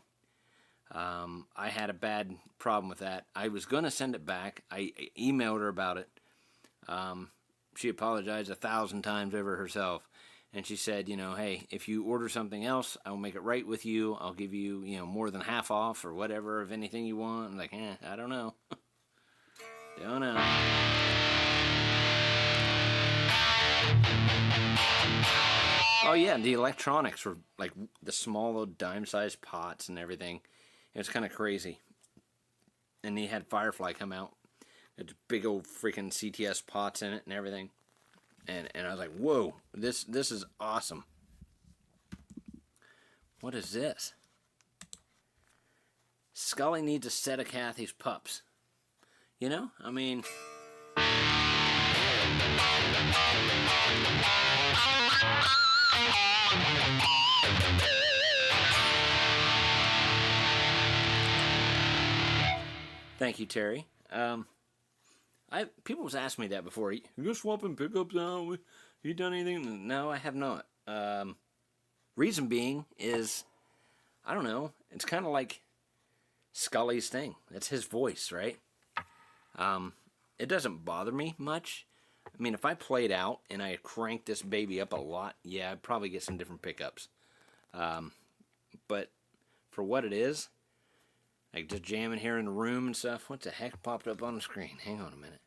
I had a bad problem with that. I was gonna send it back. I emailed her about it. She apologized 1,000 times over herself. And she said, you know, hey, if you order something else, I'll make it right with you. I'll give you, you know, more than half off or whatever of anything you want. I'm like, I don't know. Don't know. Oh, yeah, the electronics were like the small little dime-sized pots and everything. It was kind of crazy. And he had Firefly come out. It's big old freaking CTS pots in it and everything. And I was like, whoa, this is awesome. What is this? Scully needs a set of Kathy's pups. You know? I mean... Thank you, Terry. People was asking me that before. You swapping pickups out? You done anything? No, I have not. Reason being is I don't know. It's kind of like Scully's thing. That's his voice, right? It doesn't bother me much. I mean, if I played out and I cranked this baby up a lot, yeah, I'd probably get some different pickups. But for what it is, like just jamming here in the room and stuff, what the heck popped up on the screen? Hang on a minute.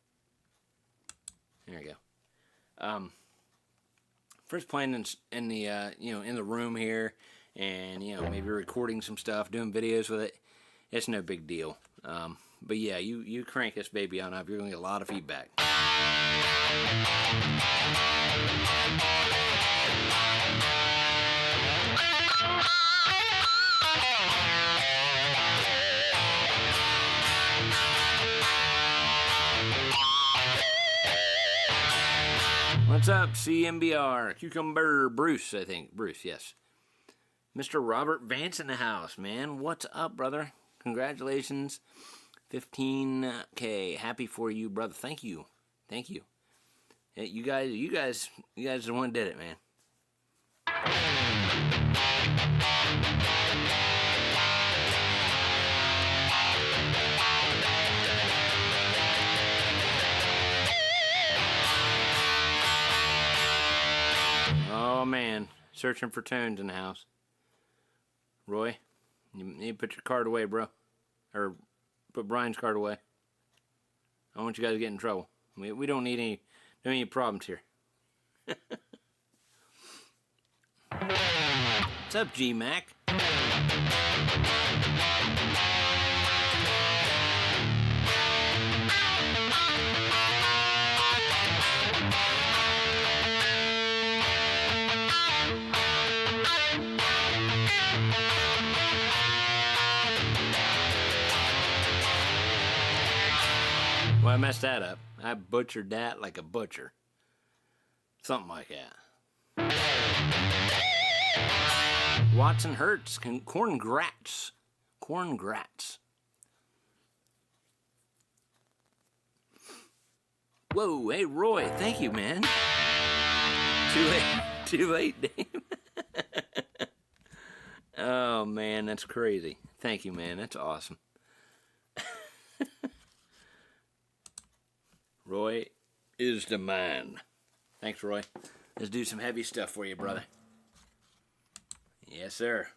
There you go. First playing in the in the room here, and maybe recording some stuff, doing videos with it. It's no big deal. But yeah, you crank this baby on up, you're gonna get a lot of feedback. What's up, CMBR? Cucumber Bruce, I think. Bruce, yes. Mr. Robert Vance in the house, man. What's up, brother? Congratulations. 15K. Happy for you, brother. Thank you. Thank you. You guys are the one who did it, man. Oh, man. Searching for tunes in the house. Roy, you need to put your card away, bro. Or put Brian's card away. I don't want you guys to get in trouble. We don't need any problems here. What's up, G-Mac? Well, I messed that up. I butchered that like a butcher. Something like that. Watson Hertz. Corngrats. Corngrats. Whoa, hey, Roy. Thank you, man. Too late, Dave. Oh, man, that's crazy. Thank you, man. That's awesome. Roy is the man. Thanks, Roy. Let's do some heavy stuff for you, brother. Yes, sir.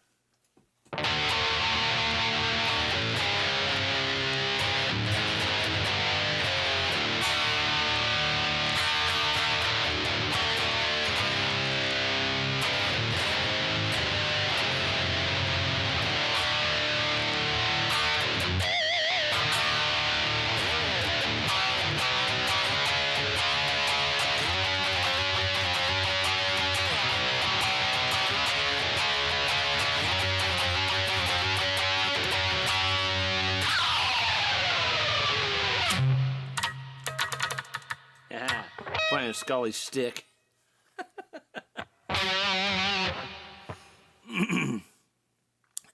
Playing a Scully stick.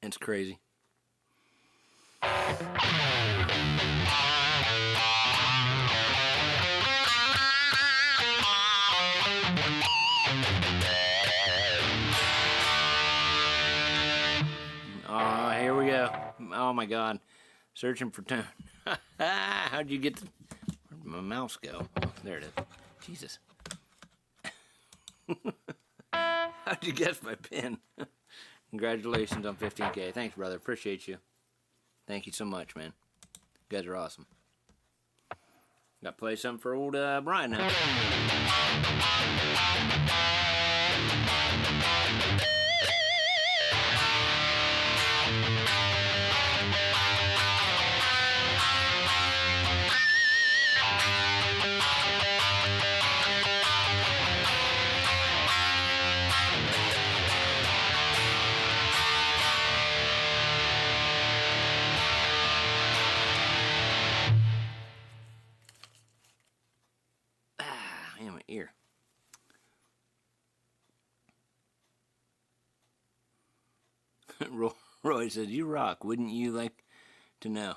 It's crazy. Oh, here we go. Oh my God. Searching for tone. How'd you get where'd my mouse go? Oh, there it is. Jesus. How'd you guess my pin? Congratulations on 15K. Thanks, brother. Appreciate you. Thank you so much, man. You guys are awesome. Got to play something for old Brian now. Ear. Roy said, "You rock. Wouldn't you like to know?"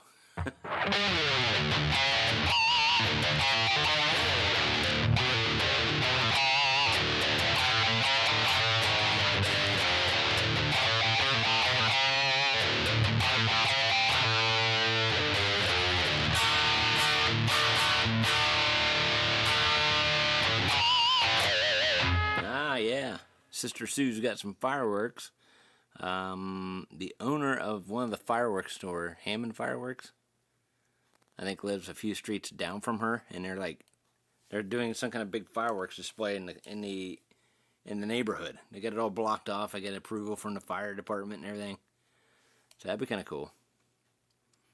Sister Sue's got some fireworks. The owner of one of the fireworks store, Hammond Fireworks, I think lives a few streets down from her, and they're doing some kind of big fireworks display in the neighborhood. They got it all blocked off. I get approval from the fire department and everything. So that'd be kind of cool.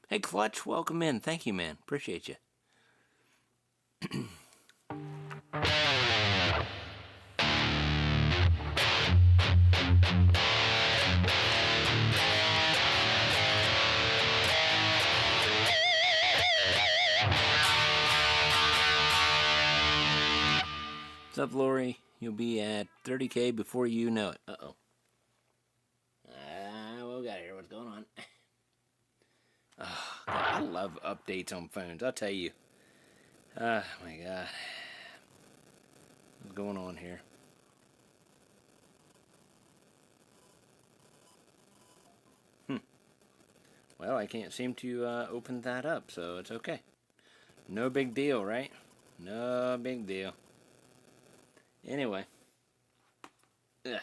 Hey, Clutch, welcome in. Thank you, man. Appreciate you. What's up, Lori? You'll be at 30K before you know it. Uh-oh. What we got here? What's going on? Oh, God, I love updates on phones. I'll tell you. Oh, my God. What's going on here? Well, I can't seem to open that up, so it's okay. No big deal, right? No big deal. Anyway. Ugh.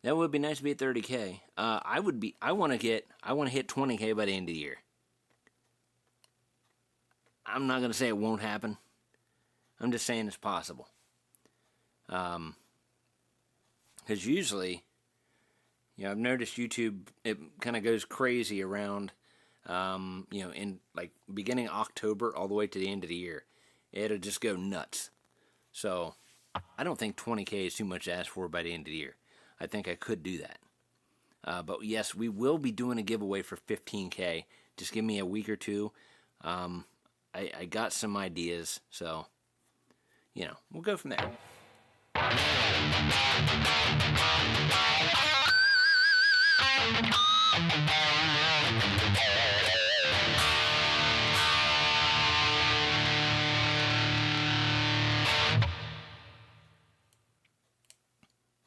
That would be nice to be at 30K. I want to hit 20K by the end of the year. I'm not going to say it won't happen. I'm just saying it's possible. Because usually, I've noticed YouTube, it kind of goes crazy around, in like beginning October all the way to the end of the year. It'll just go nuts. So, I don't think 20K is too much to ask for by the end of the year. I think I could do that. But yes, we will be doing a giveaway for 15K. Just give me a week or two. I got some ideas, so, we'll go from there.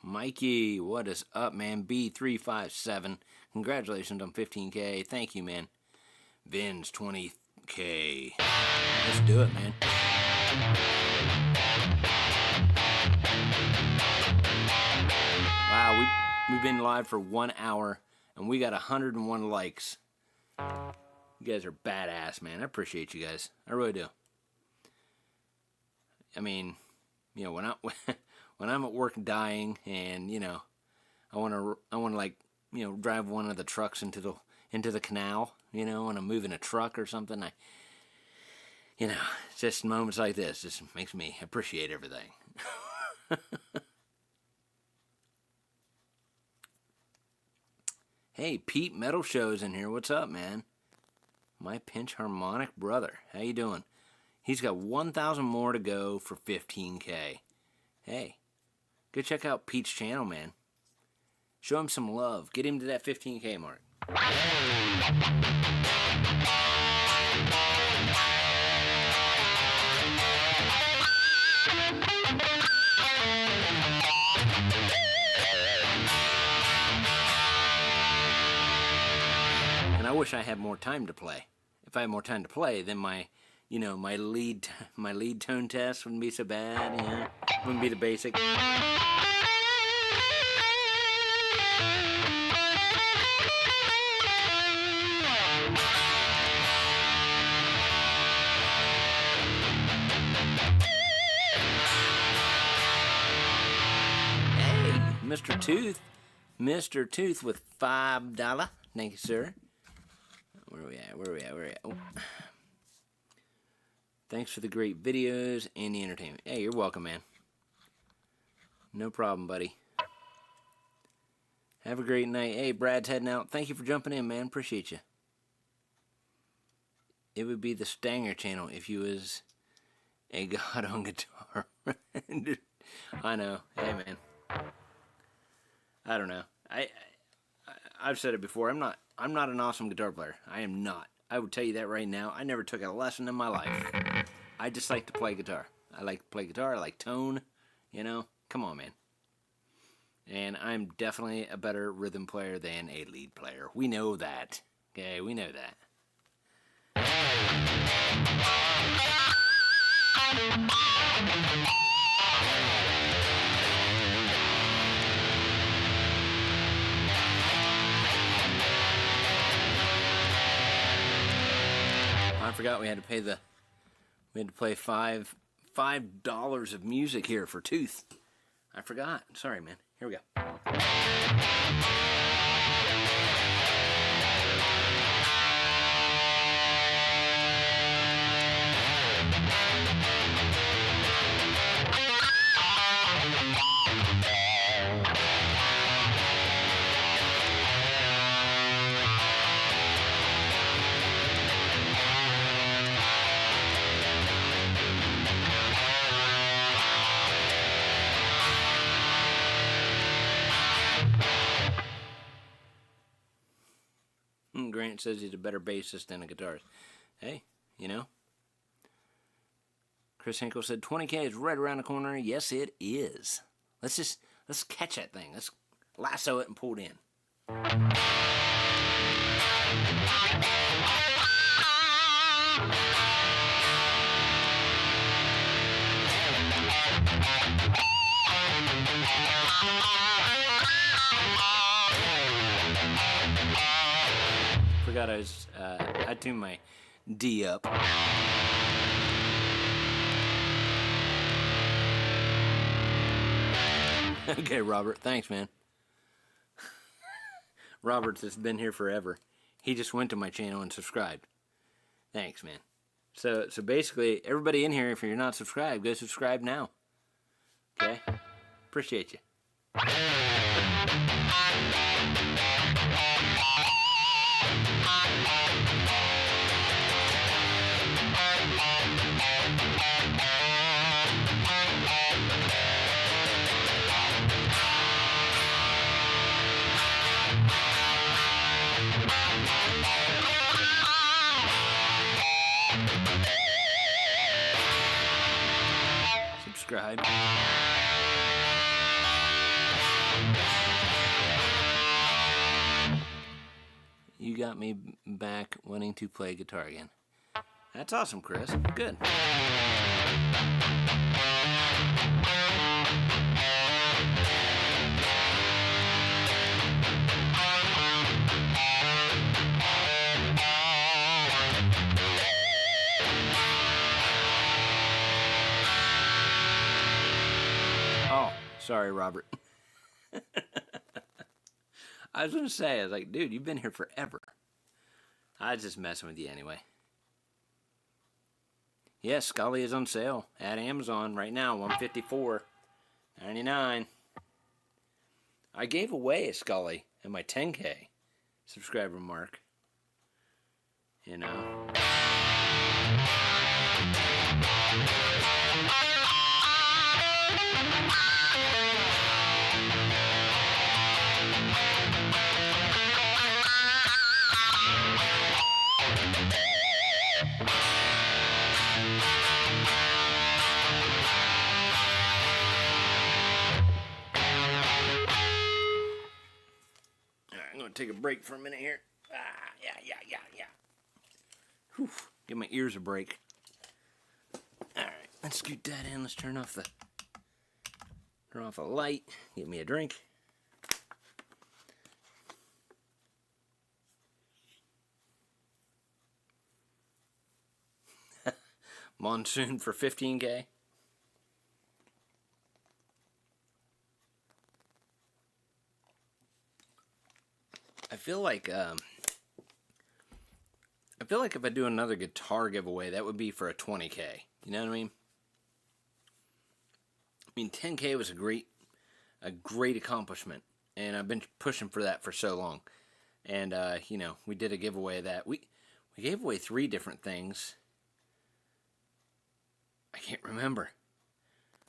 Mikey, what is up, man? B357. Congratulations on 15K. Thank you, man. Vin's 20K. Let's do it, man. Wow, we've been live for 1 hour, and we got 101 likes. You guys are badass, man. I appreciate you guys. I really do. I mean, when I'm at work dying, and I want to drive one of the trucks into the canal, when I'm moving a truck or something. It's just moments like this just makes me appreciate everything. Hey, Pete Metal Show's in here. What's up, man? My pinch harmonic brother. How you doing? He's got 1,000 more to go for 15K. Hey, go check out Pete's channel, man. Show him some love. Get him to that 15K mark. And I wish I had more time to play. If I had more time to play, then my lead tone test wouldn't be so bad. Wouldn't be the basic. Mr. Tooth with $5. Thank you, sir. Where are we at? Oh. Thanks for the great videos and the entertainment. Hey, you're welcome, man. No problem, buddy. Have a great night. Hey, Brad's heading out. Thank you for jumping in, man. Appreciate you. It would be the Stanger channel if you was a god on guitar. I know. Hey, man. I don't know. I've said it before. I'm not an awesome guitar player. I am not. I would tell you that right now. I never took a lesson in my life. I just like to play guitar. I like to play guitar. I like tone. Come on, man. And I'm definitely a better rhythm player than a lead player. We know that. Okay, we know that. I forgot we had to pay we had to play $5 of music here for Tooth. I forgot. Sorry, man. Here we go. Grant says he's a better bassist than a guitarist. Hey, you know. Chris Hinkle said 20K is right around the corner. Yes, it is. Let's catch that thing. Let's lasso it and pull it in. Forgot I tuned my D up. Okay, Robert, thanks, man. Robert's has been here forever. He just went to my channel and subscribed. Thanks, man. So basically, everybody in here, if you're not subscribed, go subscribe now. Okay? Appreciate you. Subscribe. You got me back wanting to play guitar again. That's awesome, Chris. Good. Oh, sorry, Robert. I was going to say, I was like, dude, you've been here forever. I was just messing with you anyway. Yes, Scully is on sale at Amazon right now, $154.99. I gave away a Scully in my 10K subscriber mark. You know. Take a break for a minute here. Yeah. Whew. Give my ears a break. Alright, let's scoot that in. Let's turn off a light. Get me a drink. Monsoon for 15K. I feel like if I do another guitar giveaway, that would be for a 20K. You know what I mean? I mean, 10K was a great accomplishment, and I've been pushing for that for so long. And you know, we did a giveaway of that. We gave away 3 different things. I can't remember.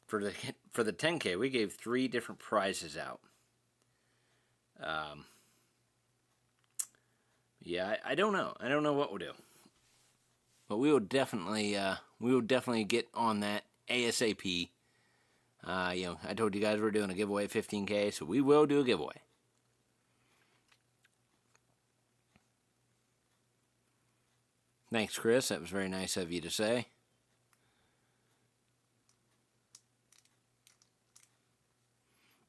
For the 10K, we gave 3 different prizes out. Yeah, I don't know. I don't know what we'll do. But we will definitely get on that ASAP. You know, I told you guys we're doing a giveaway of 15K, so we will do a giveaway. Thanks, Chris. That was very nice of you to say.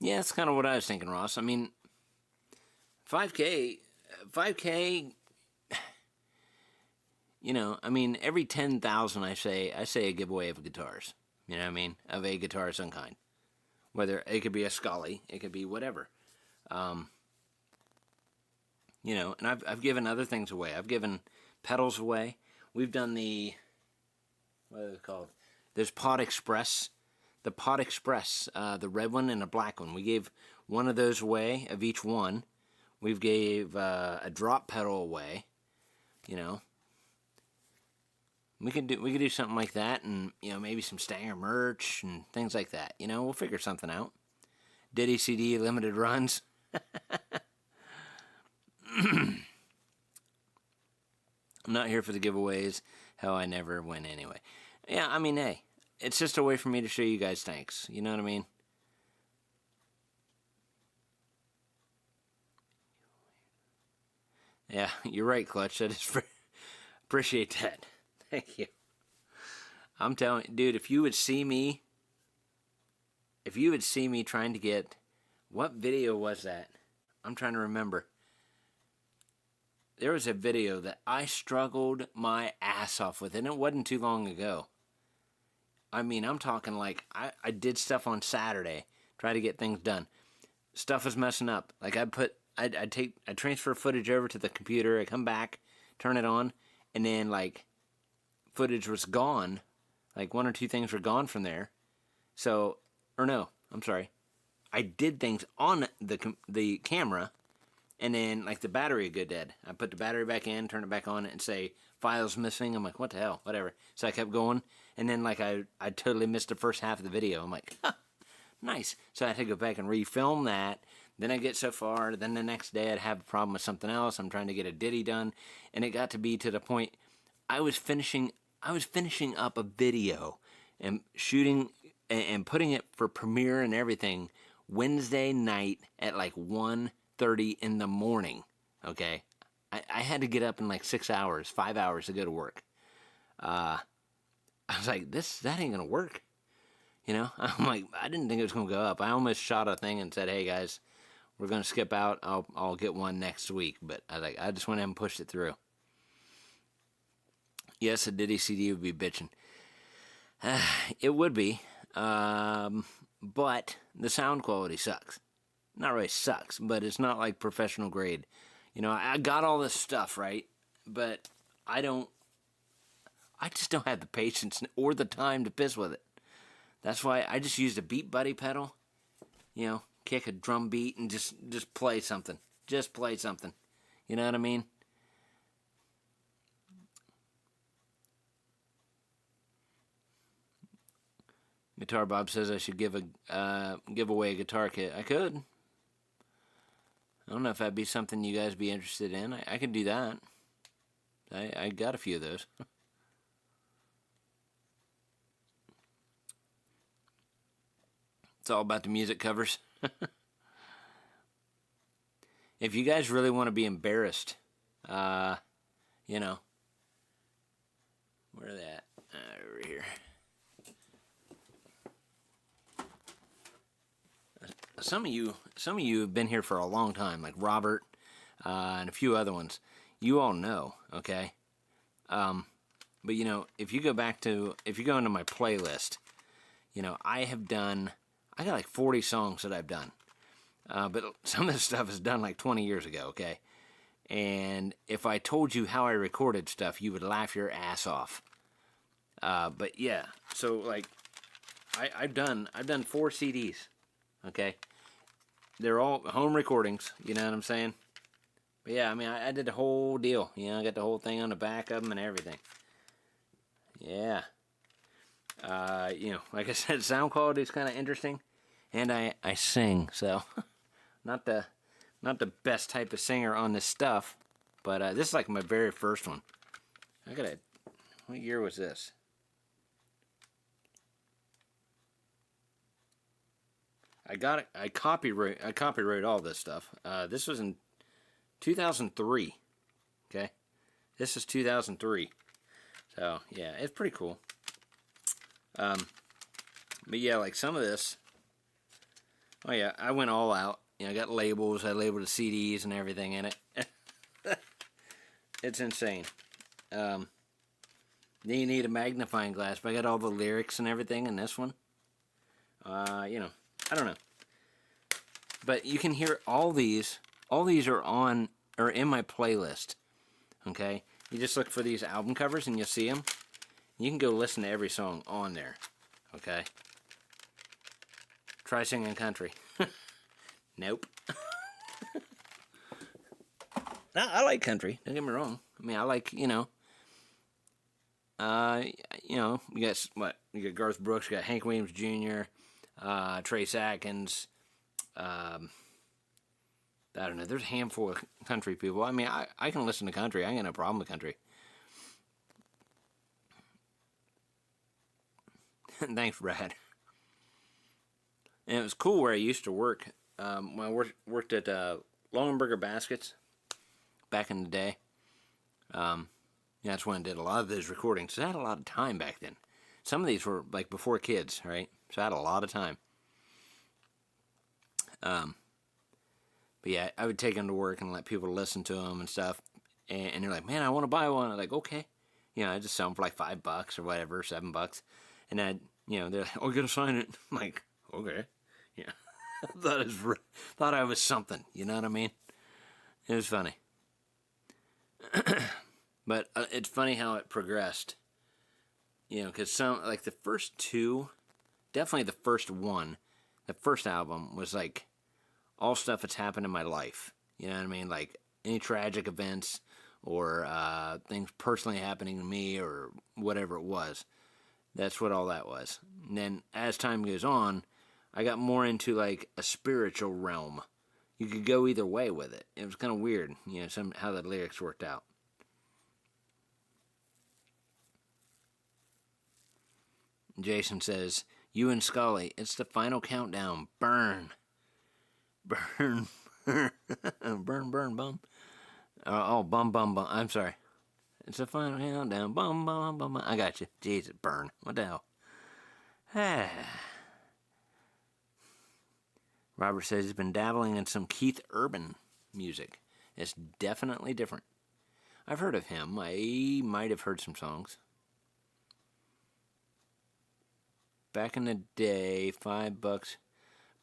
Yeah, that's kind of what I was thinking, Ross. I mean, 5K, you know, I mean, every 10,000 I say a giveaway of guitars. You know what I mean? Of a guitar of some kind. Whether it could be a Scully, it could be whatever. You know, and I've given other things away. I've given pedals away. We've done the, what are they called? There's Pod Express. The Pod Express, the red one and a black one. We gave one of those away of each one. We've gave a drop pedal away. You know, we could do something like that, and you know, maybe some Stanger merch and things like that. You know, we'll figure something out. Diddy CD limited runs. I'm not here for the giveaways. Hell, I never win anyway. Yeah, I mean, hey, it's just a way for me to show you guys thanks. You know what I mean? Yeah, you're right, Clutch. I just appreciate that. Thank you. I'm telling you, dude, if you would see me trying to get, what video was that? I'm trying to remember. There was a video that I struggled my ass off with, and it wasn't too long ago. I mean, I'm talking like, I did stuff on Saturday, try to get things done. Stuff was messing up. Like, I'd transfer footage over to the computer, I come back, turn it on, and then, like, footage was gone. Like, one or two things were gone from there. So, or no, I'm sorry. I did things on the camera, and then, like, the battery would go dead. I put the battery back in, turn it back on, and say, files missing. I'm like, what the hell? Whatever. So I kept going, and then, like, I totally missed the first half of the video. I'm like, huh, nice. So I had to go back and refilm that. Then I get so far, then the next day I'd have a problem with something else. I'm trying to get a ditty done, and it got to be to the point I was finishing up a video and shooting and putting it for premiere and everything Wednesday night at like 1:30 in the morning. Okay, I had to get up in like 6 hours, 5 hours to go to work. I was like, that ain't gonna work. You know, I'm like, I didn't think it was gonna go up. I almost shot a thing and said, hey guys, we're gonna skip out. I'll get one next week. But I just went ahead and pushed it through. Yes, a Diddy CD would be bitching. It would be, but the sound quality sucks. Not really sucks, but it's not like professional grade. You know, I got all this stuff, right? But I just don't have the patience or the time to piss with it. That's why I just used a Beat Buddy pedal. You know, kick a drum beat and just play something. Just play something. You know what I mean? Guitar Bob says I should give away a guitar kit. I could. I don't know if that'd be something you guys be interested in. I could do that. I got a few of those. It's all about the music covers. If you guys really want to be embarrassed, you know, where are they at? Over here. Some of you have been here for a long time, like Robert and a few other ones. You all know, okay? But you know, if you go into my playlist, you know, I got like 40 songs that I've done. But some of this stuff is done like 20 years ago, okay? And if I told you how I recorded stuff, you would laugh your ass off. But yeah, so like, I've done 4 CDs, okay? They're all home recordings, you know what I'm saying? But yeah, I mean, I did the whole deal. You know, I got the whole thing on the back of them and everything. Yeah. You know, like I said, sound quality is kind of interesting. And I sing, so not the best type of singer on this stuff. But this is like my very first one. What year was this? I copyright all this stuff. This was in 2003. Okay, this is 2003. So, yeah, it's pretty cool. But yeah, like some of this, oh yeah, I went all out. You know, I got labels, I labeled the CDs and everything in it. It's insane. Then you need a magnifying glass, but I got all the lyrics and everything in this one. You know, I don't know. But you can hear all these are in my playlist. Okay? You just look for these album covers and you'll see them. You can go listen to every song on there. Okay? Try singing country. Nope. No, I like country. Don't get me wrong. I mean, I like, you know, you got what? You got Garth Brooks, you got Hank Williams Jr., Trace Atkins. I don't know. There's a handful of country people. I mean, I can listen to country. I ain't got no problem with country. Thanks, Brad. And it was cool where I used to work. When I worked at Longenberger Baskets back in the day. That's when I did a lot of those recordings. So I had a lot of time back then. Some of these were like before kids, right? So I had a lot of time. But yeah, I would take them to work and let people listen to them and stuff. And they're like, man, I want to buy one. I'm like, okay. You know, I just sell them for like $5 or whatever, $7. And then, you know, they're like, oh, you gotta sign it. I'm like, okay. Yeah. Thought I was something. You know what I mean? It was funny. But it's funny how it progressed. You know, because some, like the first two, definitely the first one, the first album was like all stuff that's happened in my life. You know what I mean? Like any tragic events or things personally happening to me or whatever it was. That's what all that was. And then as time goes on, I got more into like a spiritual realm. You could go either way with it. It was kind of weird, you know, how the lyrics worked out. Jason says, you and Scully, it's the final countdown. Burn. Burn. Burn, burn, bum. Bum, bum, bum. I'm sorry. It's the final countdown. Bum, bum, bum, bum. I got you. Jesus, burn. What the hell? Robert says he's been dabbling in some Keith Urban music. It's definitely different. I've heard of him. I might have heard some songs. Back in the day, $5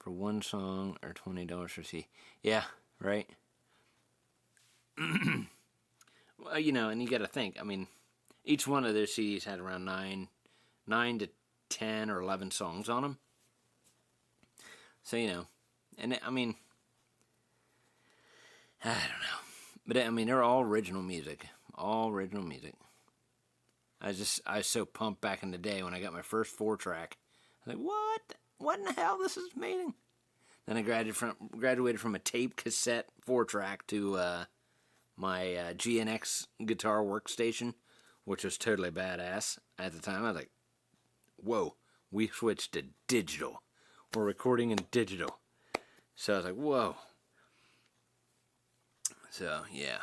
for one song or $20 for CD. Yeah, right. Well, you know, and you got to think. I mean, each one of their CDs had around 9 to 10 or 11 songs on them. So you know, and I mean, I don't know, but I mean, they're all original music. All original music. I was so pumped back in the day when I got my first 4-track. I was like, what? What in the hell? This is amazing. Then I graduated from a tape cassette 4-track to my GNX guitar workstation, which was totally badass at the time. I was like, whoa, we switched to digital. We're recording in digital. So I was like, whoa. So, yeah.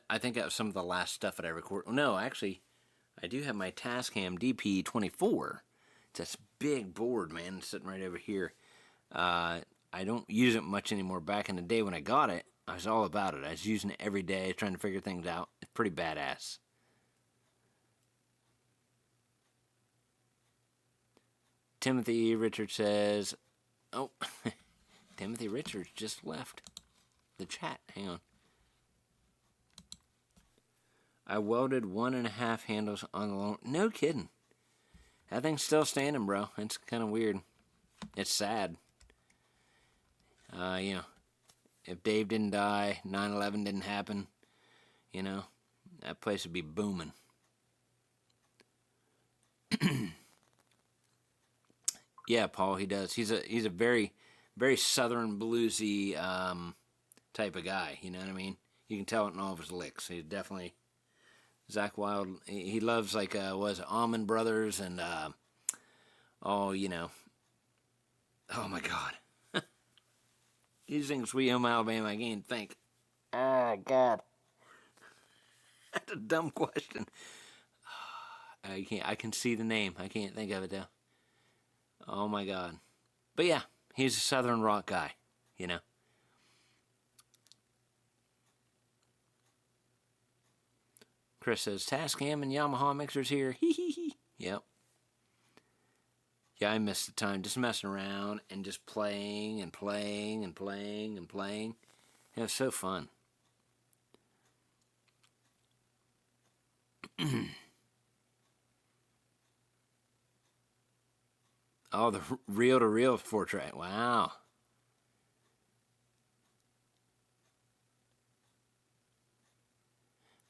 I think that was some of the last stuff that I recorded. No, actually, I do have my Tascam DP24. It's this big board, man. It's sitting right over here. I don't use it much anymore. Back in the day when I got it, I was all about it. I was using it every day, trying to figure things out. It's pretty badass. Timothy Richards says, oh, Timothy Richards just left the chat. Hang on. I welded 1.5 handles on the long. No kidding. That thing's still standing, bro. It's kind of weird. It's sad. You know, if Dave didn't die, 9/11 didn't happen, you know, that place would be booming. Yeah, Paul, he does. He's a very, very southern bluesy type of guy. You know what I mean? You can tell it in all of his licks. He's definitely Zach Wilde. He loves like was it Allman Brothers and you know. Oh my God. He sings Sweet Home Alabama. I can't think. Oh God. That's a dumb question. I can see the name. I can't think of it though. Oh my God. But yeah, he's a Southern rock guy, you know. Chris says, Tascam and Yamaha mixers here. Hee hee hee. Yep. Yeah, I miss the time just messing around and just playing and playing and playing and playing. It was so fun. Oh, the reel-to-reel 4-track. Wow.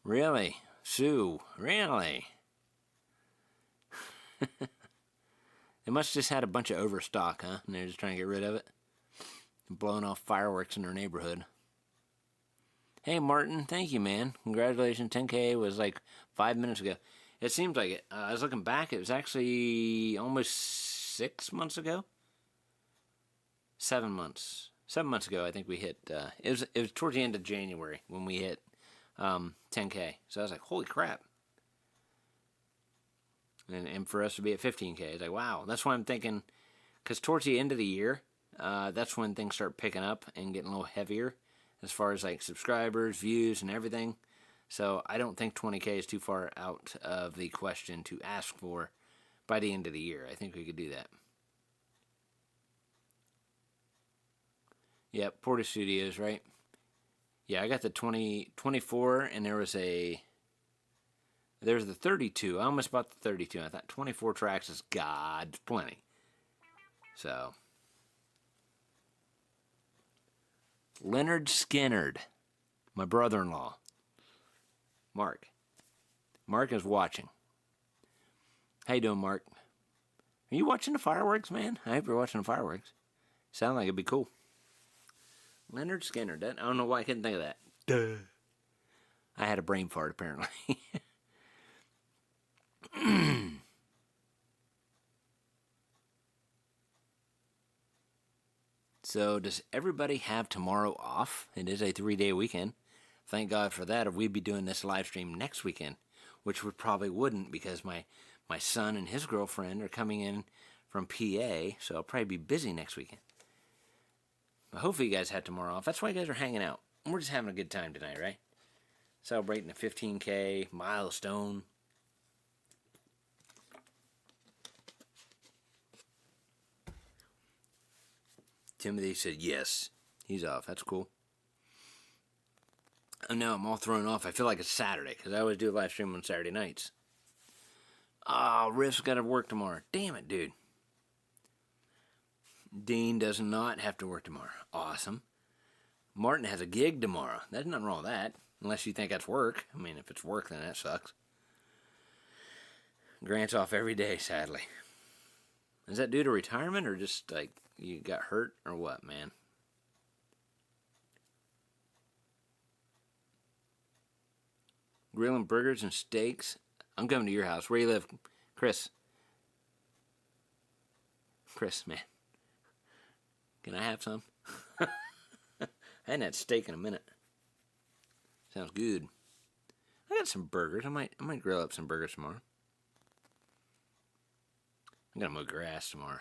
Really? Sue, really? They must have just had a bunch of overstock, huh? And they're just trying to get rid of it. Blowing off fireworks in their neighborhood. Hey, Martin, thank you, man. Congratulations. 10K was like 5 minutes ago. It seems like it. I was looking back. It was actually almost 6 months ago. 7 months. 7 months ago, I think we hit. It was towards the end of January when we hit 10K. So I was like, holy crap. And for us to be at 15K, it's like, wow. That's why I'm thinking, because towards the end of the year, that's when things start picking up and getting a little heavier as far as like subscribers, views, and everything. So I don't think 20K is too far out of the question to ask for by the end of the year. I think we could do that. Yep, Porta Studios, right? Yeah, I got the 24, and there's the 32. I almost bought the 32. I thought 24 tracks is God's plenty. So, Leonard Skinnard, my brother-in-law, Mark. Mark is watching. How you doing, Mark? Are you watching the fireworks, man? I hope you're watching the fireworks. Sound like it'd be cool. Leonard Skinnard. I don't know why I couldn't think of that. Duh. I had a brain fart, apparently. So, does everybody have tomorrow off? It is a 3-day weekend. Thank God for that, or we'd be doing this live stream next weekend, which we probably wouldn't because my son and his girlfriend are coming in from PA, so I'll probably be busy next weekend. But hopefully you guys had tomorrow off. That's why you guys are hanging out. We're just having a good time tonight, right? Celebrating a 15K milestone. Timothy said yes. He's off. That's cool. Oh no, I'm all thrown off. I feel like it's Saturday because I always do a live stream on Saturday nights. Oh, Riff's got to work tomorrow. Damn it, dude. Dean does not have to work tomorrow. Awesome. Martin has a gig tomorrow. There's nothing wrong with that. Unless you think that's work. I mean, if it's work, then that sucks. Grant's off every day, sadly. Is that due to retirement or just like you got hurt or what, man? Grilling burgers and steaks. I'm coming to your house. Where you live, Chris? Chris, man. Can I have some? I hadn't had steak in a minute. Sounds good. I got some burgers. I might grill up some burgers tomorrow. I'm gonna mow grass tomorrow.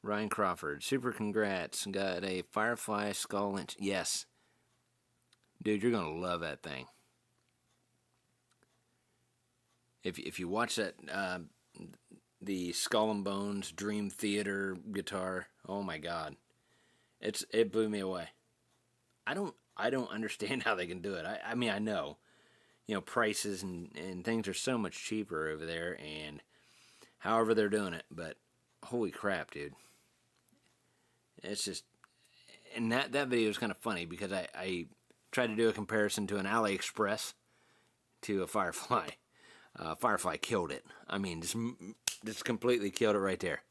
Ryan Crawford, super congrats. Got a Firefly skull inch. Yes. Dude, you're gonna love that thing. If you watch that the Skull and Bones Dream Theater guitar, oh my God. It blew me away. I don't understand how they can do it. I mean I know. You know, prices and things are so much cheaper over there and however they're doing it, but holy crap, dude. It's just, and that video is kind of funny because I tried to do a comparison to an AliExpress to a Firefly. Firefly killed it. I mean, just completely killed it right there.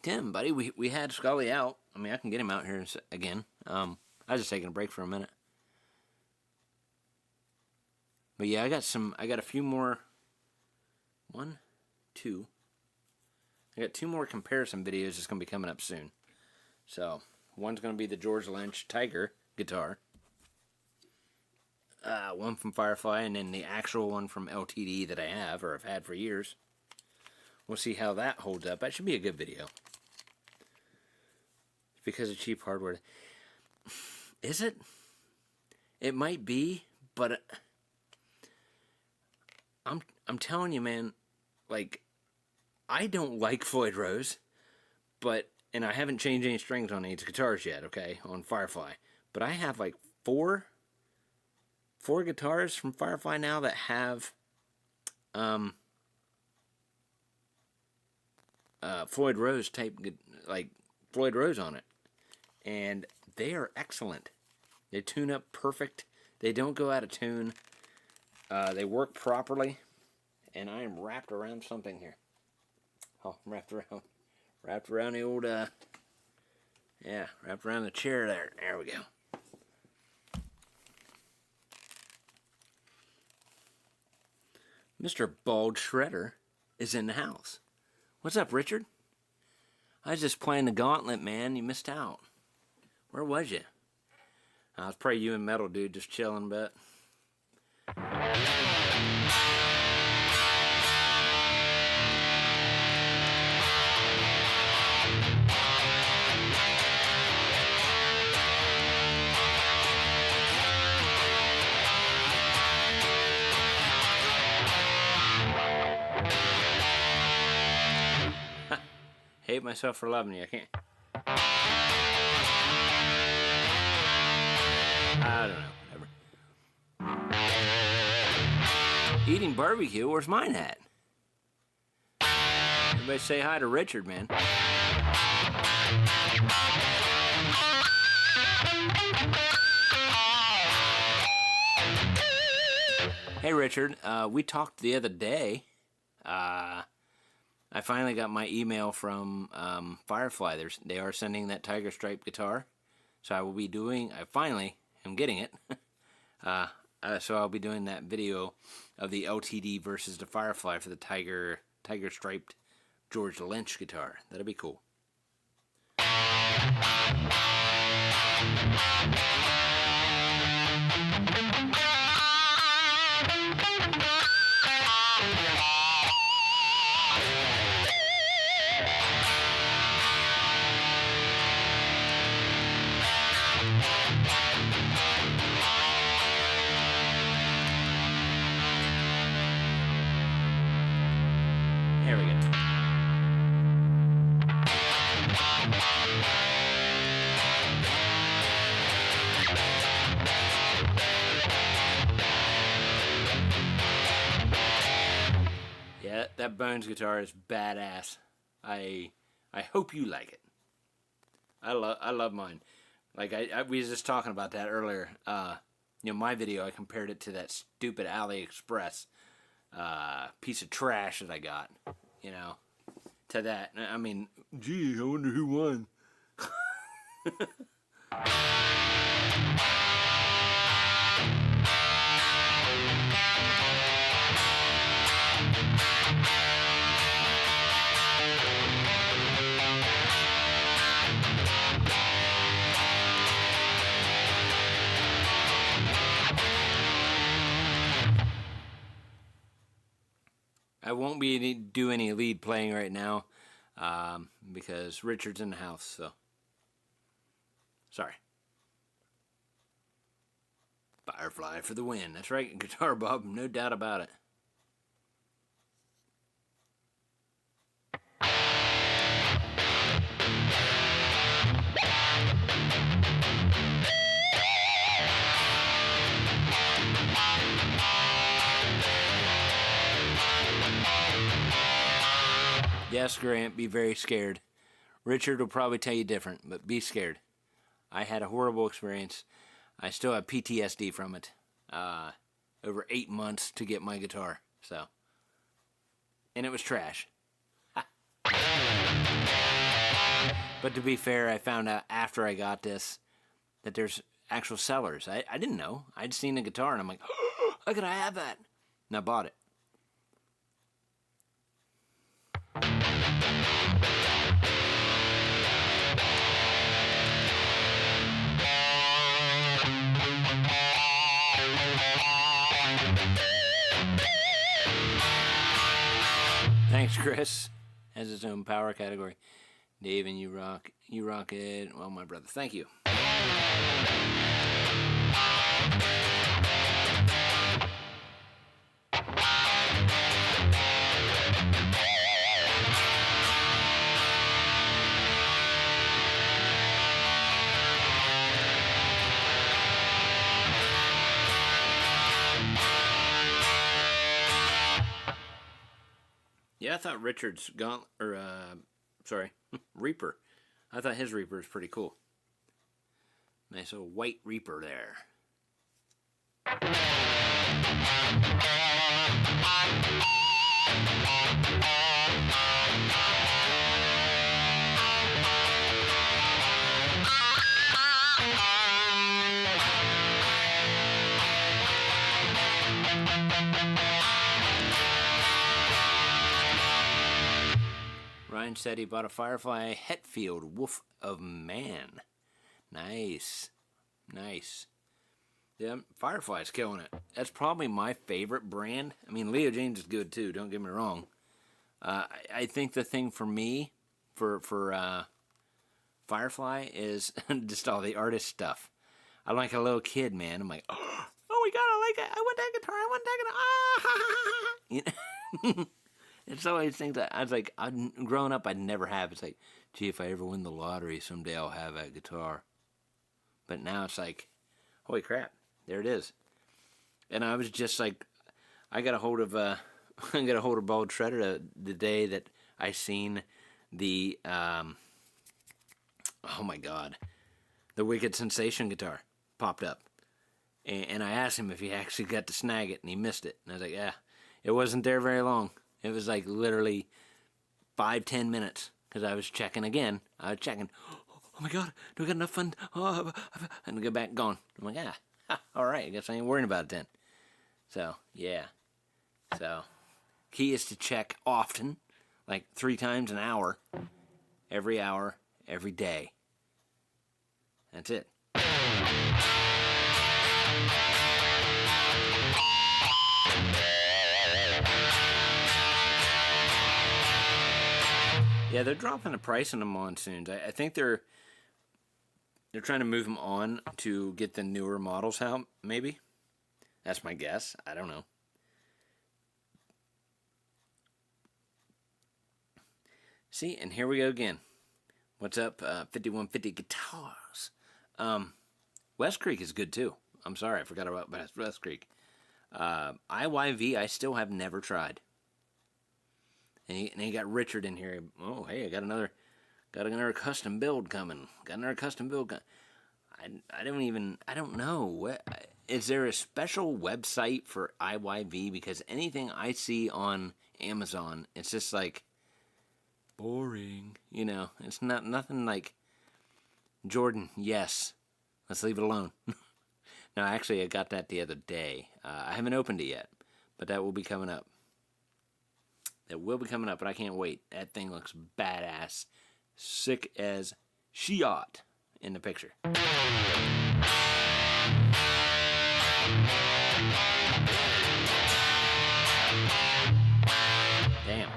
Tim, buddy, we had Scully out. I mean, I can get him out here again. I was just taking a break for a minute. But yeah, I got a few more. I got 2 more comparison videos that's going to be coming up soon. So, one's going to be the George Lynch Tiger guitar. one from Firefly, and then the actual one from LTD that I have, or have had for years. We'll see how that holds up. That should be a good video. Because of cheap hardware. Is it? It might be, but I'm telling you, man, like, I don't like Floyd Rose, and I haven't changed any strings on any guitars yet, okay, on Firefly. But I have like four guitars from Firefly now that have Floyd Rose type, like Floyd Rose on it, and they are excellent. They tune up perfect. They don't go out of tune. They work properly, and I am wrapped around something here. Oh, I'm wrapped around the old yeah, wrapped around the chair there. There we go. Mr. Bald Shredder is in the house. What's up, Richard? I was just playing the gauntlet, man. You missed out. Where was you? I was probably you and Metal Dude just chilling, but... Hate myself for loving you. I can't. I don't know. Whatever. Eating barbecue. Where's mine at? Everybody say hi to Richard, man. Hey, Richard. We talked the other day. I finally got my email from Firefly. They are sending that Tiger Stripe guitar. So I will be doing... I finally am getting it. So I'll be doing that video of the LTD versus the Firefly for the Tiger Striped George Lynch guitar. That'll be cool. Here we go. Yeah, that Bones guitar is badass. I hope you like it. I love mine. Like we was just talking about that earlier. My video, I compared it to that stupid AliExpress piece of trash that I got, to that. I mean, gee, I wonder who won. I won't be do any lead playing right now because Richard's in the house, so sorry. Firefly for the win. That's right, Guitar Bob, no doubt about it. Yes, Grant, be very scared. Richard will probably tell you different, but be scared. I had a horrible experience. I still have PTSD from it. Over 8 months to get my guitar, so. And it was trash. But to be fair, I found out after I got this that there's actual sellers. I didn't know. I'd seen the guitar and I'm like, oh, how could I have that? And I bought it. Thanks, Chris. Has its own power category. Dave, and you rock it. Well, my brother, thank you. Yeah, I thought Richard's Reaper. I thought his Reaper was pretty cool. Nice little white Reaper there. Ryan said he bought a Firefly Hetfield Wolf of Man. Nice. Nice. Yeah, Firefly's killing it. That's probably my favorite brand. I mean, Leo James is good too, don't get me wrong. I think the thing for me, for Firefly, is just all the artist stuff. I'm like a little kid, man. I'm like, oh my god, I like it. I want that guitar. I want that guitar. Ah! You know? It's always things that I was like, growing up, I'd never have. It's like, gee, if I ever win the lottery, someday I'll have that guitar. But now it's like, holy crap, there it is. And I was just like, I got a hold of Bald Shredder the day that I seen the, oh my god, the Wicked Sensation guitar popped up. And I asked him if he actually got to snag it, and he missed it. And I was like, yeah, it wasn't there very long. It was like literally 5-10 minutes, because I was checking again. I was checking, oh my god, do I got enough fun? Oh, and go back, gone. I'm like, yeah, all right, I guess I ain't worrying about it then. So, yeah. So, key is to check often, like 3 times an hour, every day. That's it. Yeah, they're dropping the price on the monsoons. I think they're trying to move them on to get the newer models out, maybe. That's my guess. I don't know. See, and here we go again. What's up, 5150 Guitars? West Creek is good, too. I'm sorry, I forgot about West Creek. IYV, I still have never tried. And he got Richard in here. Oh, hey, I got another custom build coming. I don't know. Is there a special website for IYV? Because anything I see on Amazon, it's just like boring. You know, it's nothing like Jordan. Yes, let's leave it alone. No, actually, I got that the other day. I haven't opened it yet, but that will be coming up. But I can't wait. That thing looks badass. Sick as she ought in the picture. Damn.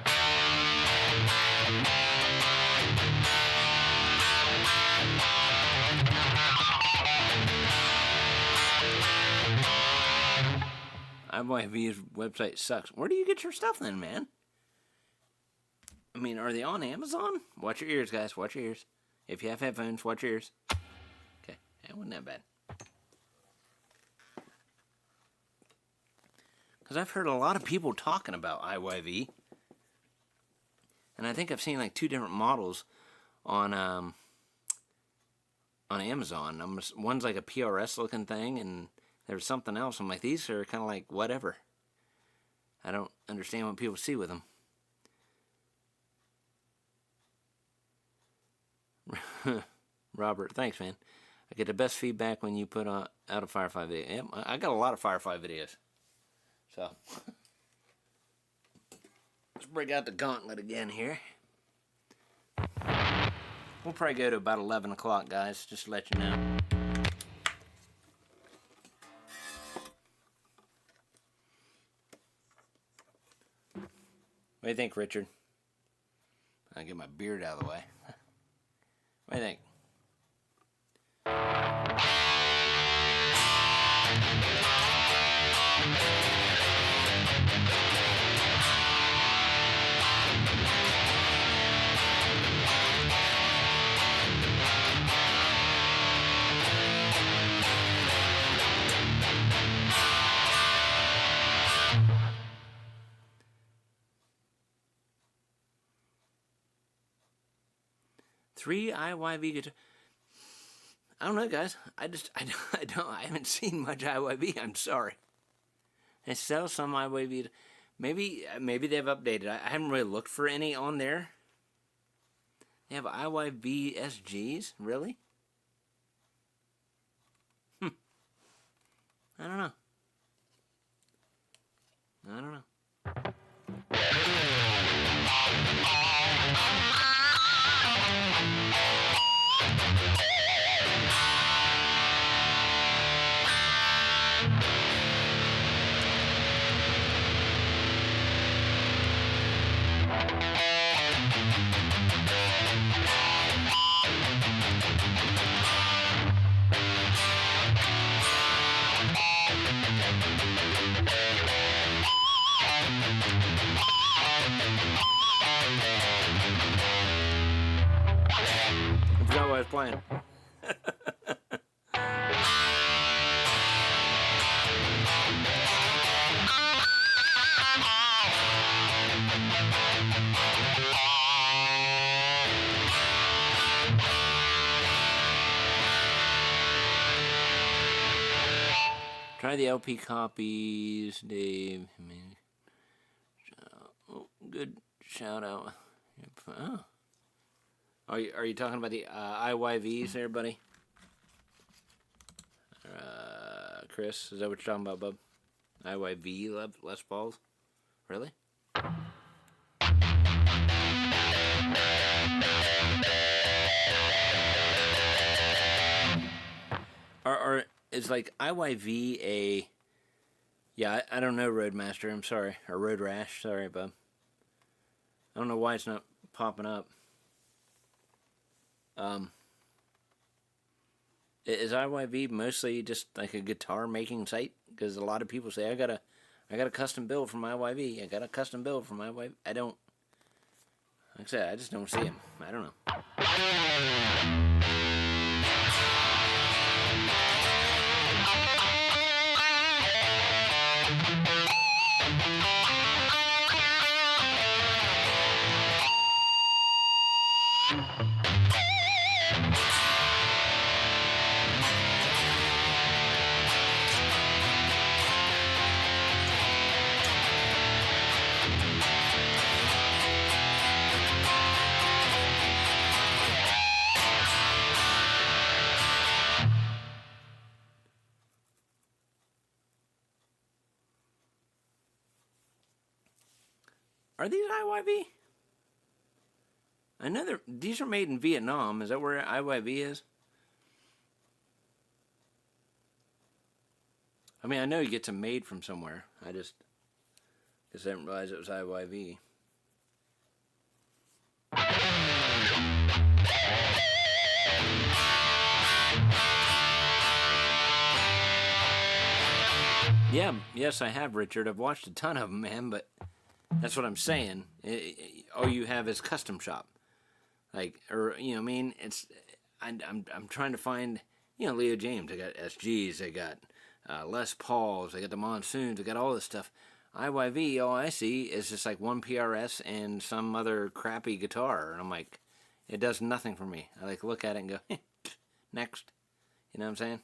IYV's website sucks. Where do you get your stuff then, man? I mean, are they on Amazon? Watch your ears, guys. Watch your ears. If you have headphones, watch your ears. Okay, that wasn't that bad. Because I've heard a lot of people talking about IYV. And I think I've seen like 2 different models on Amazon. One's like a PRS looking thing, and there's something else. I'm like, these are kind of like whatever. I don't understand what people see with them. Robert, thanks, man. I get the best feedback when you put out a Firefly video. Yep, I got a lot of Firefly videos. So, let's break out the gauntlet again here. We'll probably go to about 11 o'clock, guys, just to let you know. do you think, Richard? I'll get my beard out of the way. What do you think? Three IYV guitar. I don't know, guys. I haven't seen much IYV. I'm sorry. They sell some IYV. Maybe they've updated. I haven't really looked for any on there. They have IYV SGs, really? I don't know. I don't know. I forgot what I was playing. Try the LP copies, Dave. Oh, good shout out. Oh. Are you talking about the IYVs there, buddy? Chris, is that what you're talking about, bub? IYV Les Pauls? Really? Is like IYV a... Yeah, I don't know, Roadmaster. I'm sorry. Or Road Rash. Sorry, bub. I don't know why it's not popping up. Is IYV mostly just like a guitar making site? Because a lot of people say I got a custom build from IYV. I got a custom build from IYV. I don't. Like I said, I just don't see them. I don't know. Are these IYV? I know these are made in Vietnam. Is that where IYV is? I mean, I know you get them made from somewhere. I just didn't realize it was IYV. Yeah, yes, I have, Richard. I've watched a ton of them, man, but that's what I'm saying. All you have is custom shop. Like, or, you know, I mean, I'm trying to find, you know, Leo James. I got SGs, I got Les Pauls, I got the Monsoons, I got all this stuff. IYV, all I see is just like one PRS and some other crappy guitar. And I'm like, it does nothing for me. I like look at it and go, next. You know what I'm saying?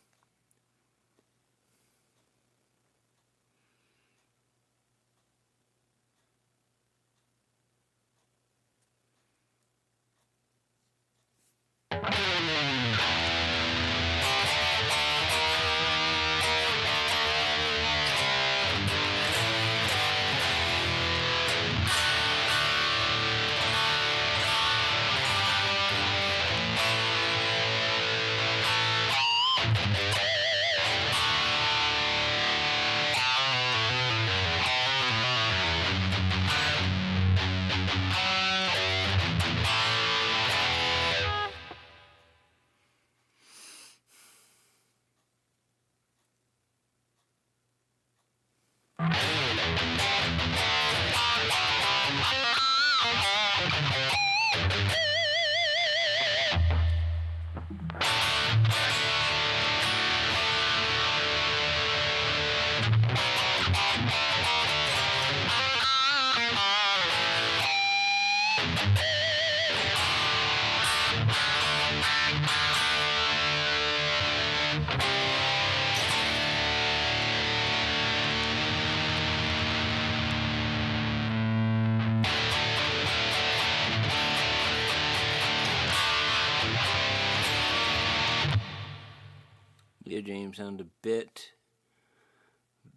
James sounds a bit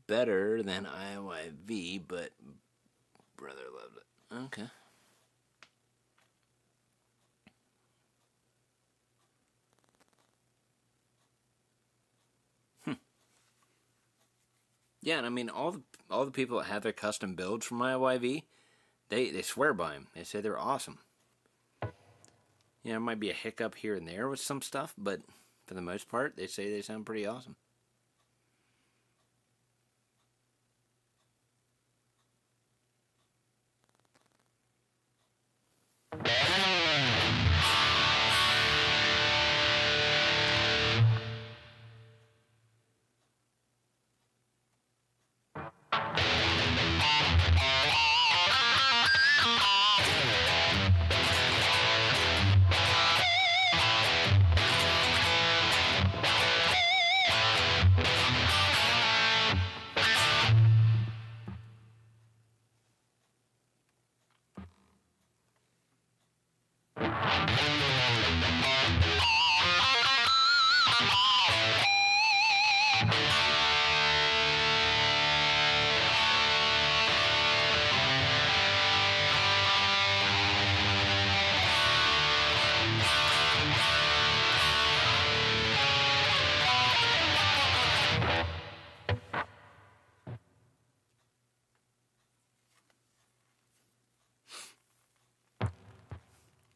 better than IYV, but brother loved it. Okay. Yeah, and I mean all the people that have their custom builds from IYV, they swear by them. They say they're awesome. You know, there might be a hiccup here and there with some stuff, but for the most part, they say they sound pretty awesome.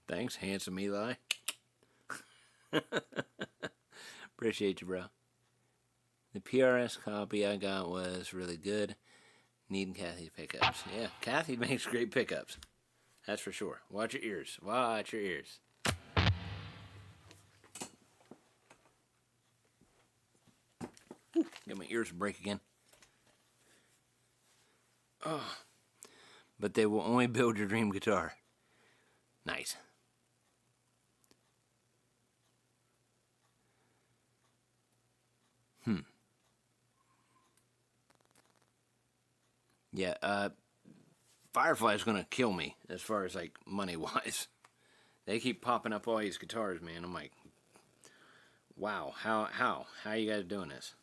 Thanks, handsome Eli. Appreciate you, bro. The PRS copy I got was really good. Needing Kathy's pickups. Yeah, Kathy makes great pickups. That's for sure. Watch your ears. Watch your ears. Get my ears to break again. Oh. But they will only build your dream guitar. Nice. Yeah, Firefly's gonna kill me as far as like money-wise. They keep popping up all these guitars, man. I'm like, wow, how are you guys doing this?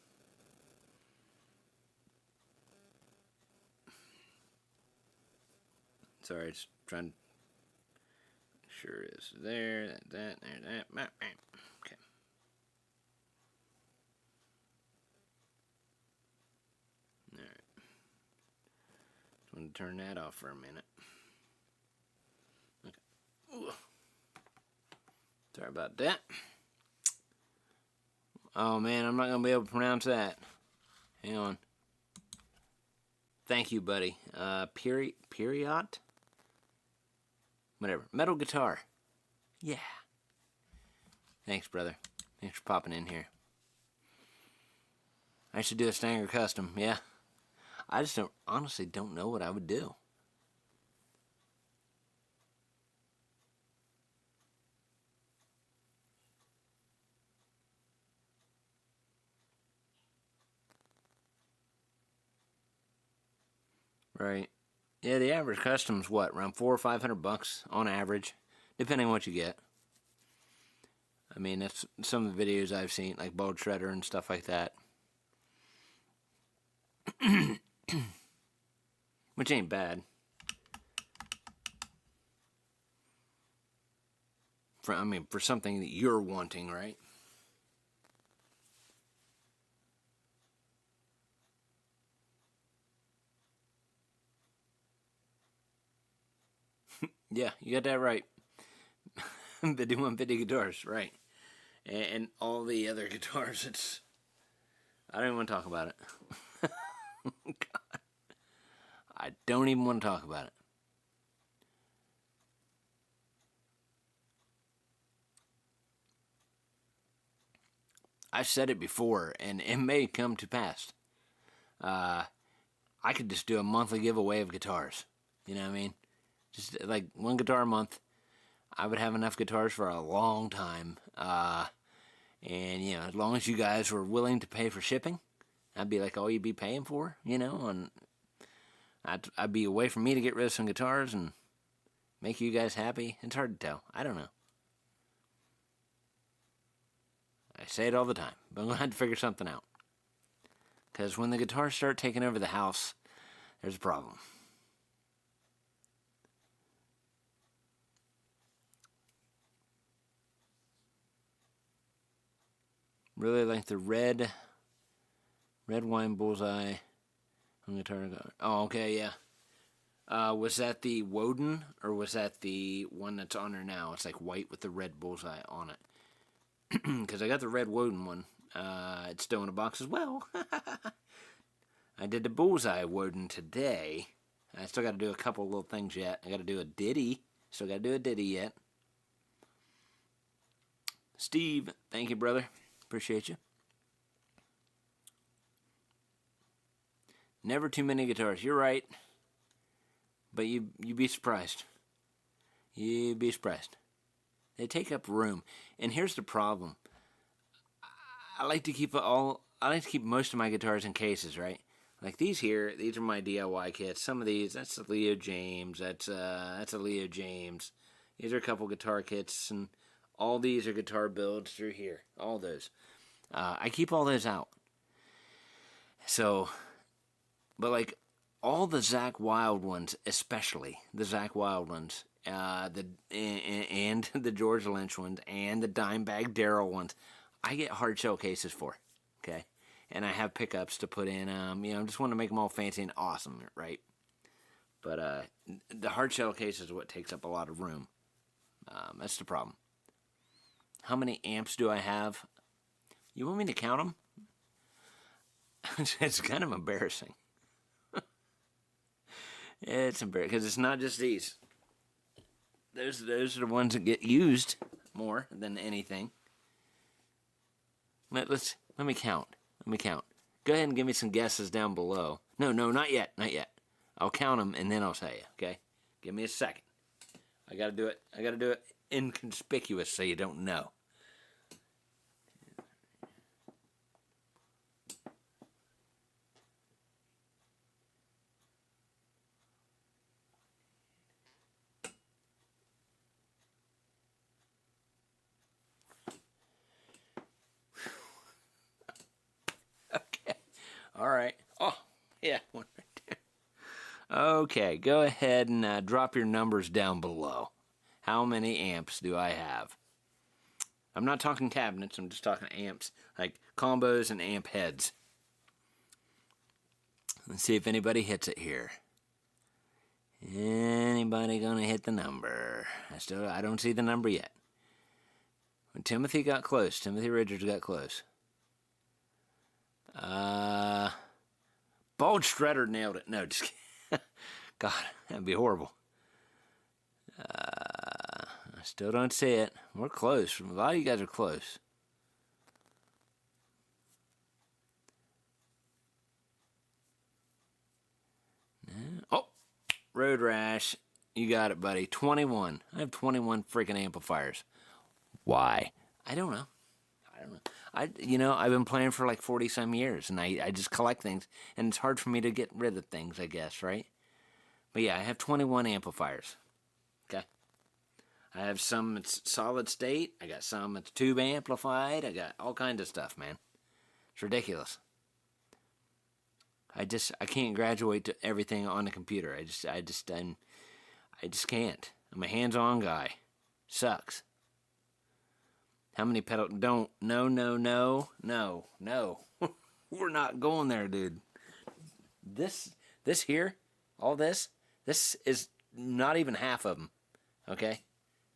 Sorry, just trying. Sure is there. That. Okay. All right. Just want to turn that off for a minute. Okay. Ooh. Sorry about that. Oh man, I'm not gonna be able to pronounce that. Hang on. Thank you, buddy. Period? Whatever. Metal guitar. Yeah. Thanks, brother. Thanks for popping in here. I should do a Stanger custom, yeah. I just honestly don't know what I would do. Right. Yeah, the average custom's what, around $400 or $500 on average, depending on what you get. I mean, that's some of the videos I've seen, like Bold Shredder and stuff like that. Which ain't bad. For something that you're wanting, right? Yeah, you got that right. 5150 guitars, right. And all the other guitars, I don't even want to talk about it. God. I don't even want to talk about it. I've said it before, and it may come to pass. I could just do a monthly giveaway of guitars. You know what I mean? Just like one guitar a month. I would have enough guitars for a long time. And, you know, as long as you guys were willing to pay for shipping, that'd be like all you'd be paying for, you know, and I'd be a way for me to get rid of some guitars and make you guys happy. It's hard to tell. I don't know. I say it all the time, but I'm going to have to figure something out. Because when the guitars start taking over the house, there's a problem. Really like the red wine bullseye on guitar. Oh, okay, yeah. Was that the Woden, or was that the one that's on there now? It's like white with the red bullseye on it. Because I got the red Woden one. It's still in a box as well. I did the bullseye Woden today. I still got to do a couple little things yet. I got to do a ditty. Still got to do a ditty yet. Steve, thank you, brother. Appreciate you. Never too many guitars. You're right. But you'd be surprised. You'd be surprised. They take up room. And here's the problem. I like to keep most of my guitars in cases, right? Like these here, these are my DIY kits. Some of these, that's a Leo James. That's a Leo James. These are a couple guitar kits, and all these are guitar builds through here. All those. I keep all those out. So, but like all the Zakk Wylde ones, especially the Zakk Wylde ones, and the George Lynch ones, and the Dimebag Darrell ones, I get hard shell cases for, okay? And I have pickups to put in, just want to make them all fancy and awesome, right? But the hard shell case is what takes up a lot of room. That's the problem. How many amps do I have? You want me to count them? It's kind of embarrassing. It's embarrassing, because it's not just these. Those are the ones that get used more than anything. Let me count. Go ahead and give me some guesses down below. No, not yet. I'll count them and then I'll tell you, okay? Give me a second. I gotta do it inconspicuous so you don't know. All right. Oh, yeah, one right there. Okay, go ahead and drop your numbers down below. How many amps do I have? I'm not talking cabinets, I'm just talking amps, like combos and amp heads. Let's see if anybody hits it here. Anybody gonna hit the number? I don't see the number yet. Timothy got close. Timothy Richards got close. Bald Shredder nailed it. No, just kidding. God, that'd be horrible. I still don't see it. We're close. A lot of you guys are close. Oh, Road Rash. You got it, buddy. 21. I have 21 freaking amplifiers. Why? I don't know. I've been playing for like 40-some years, and I just collect things, and it's hard for me to get rid of things, I guess, right? But yeah, I have 21 amplifiers, okay? I have some that's solid state, I got some that's tube amplified, I got all kinds of stuff, man. It's ridiculous. I can't graduate to everything on the computer. I just can't. I'm a hands-on guy. Sucks. How many pedals? No. We're not going there, dude. This here, all this is not even half of them, okay?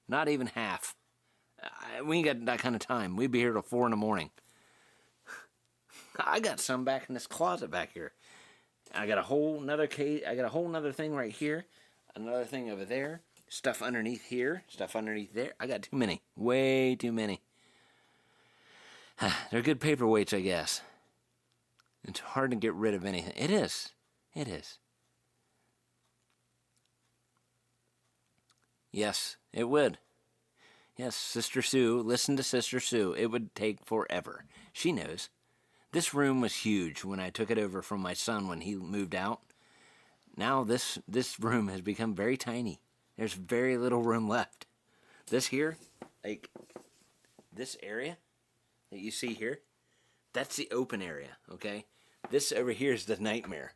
Not even half. We ain't got that kind of time. We'd be here till 4 in the morning. I got some back in this closet back here. I got a whole nother case. I got a whole nother thing right here. Another thing over there. Stuff underneath here. Stuff underneath there. I got too many. Way too many. They're good paperweights, I guess. It's hard to get rid of anything. It is. Yes, it would. Yes, Sister Sue. Listen to Sister Sue. It would take forever. She knows. This room was huge when I took it over from my son when he moved out. Now this room has become very tiny. There's very little room left. This here, like, this area, that you see here, that's the open area, okay? This over here is the nightmare.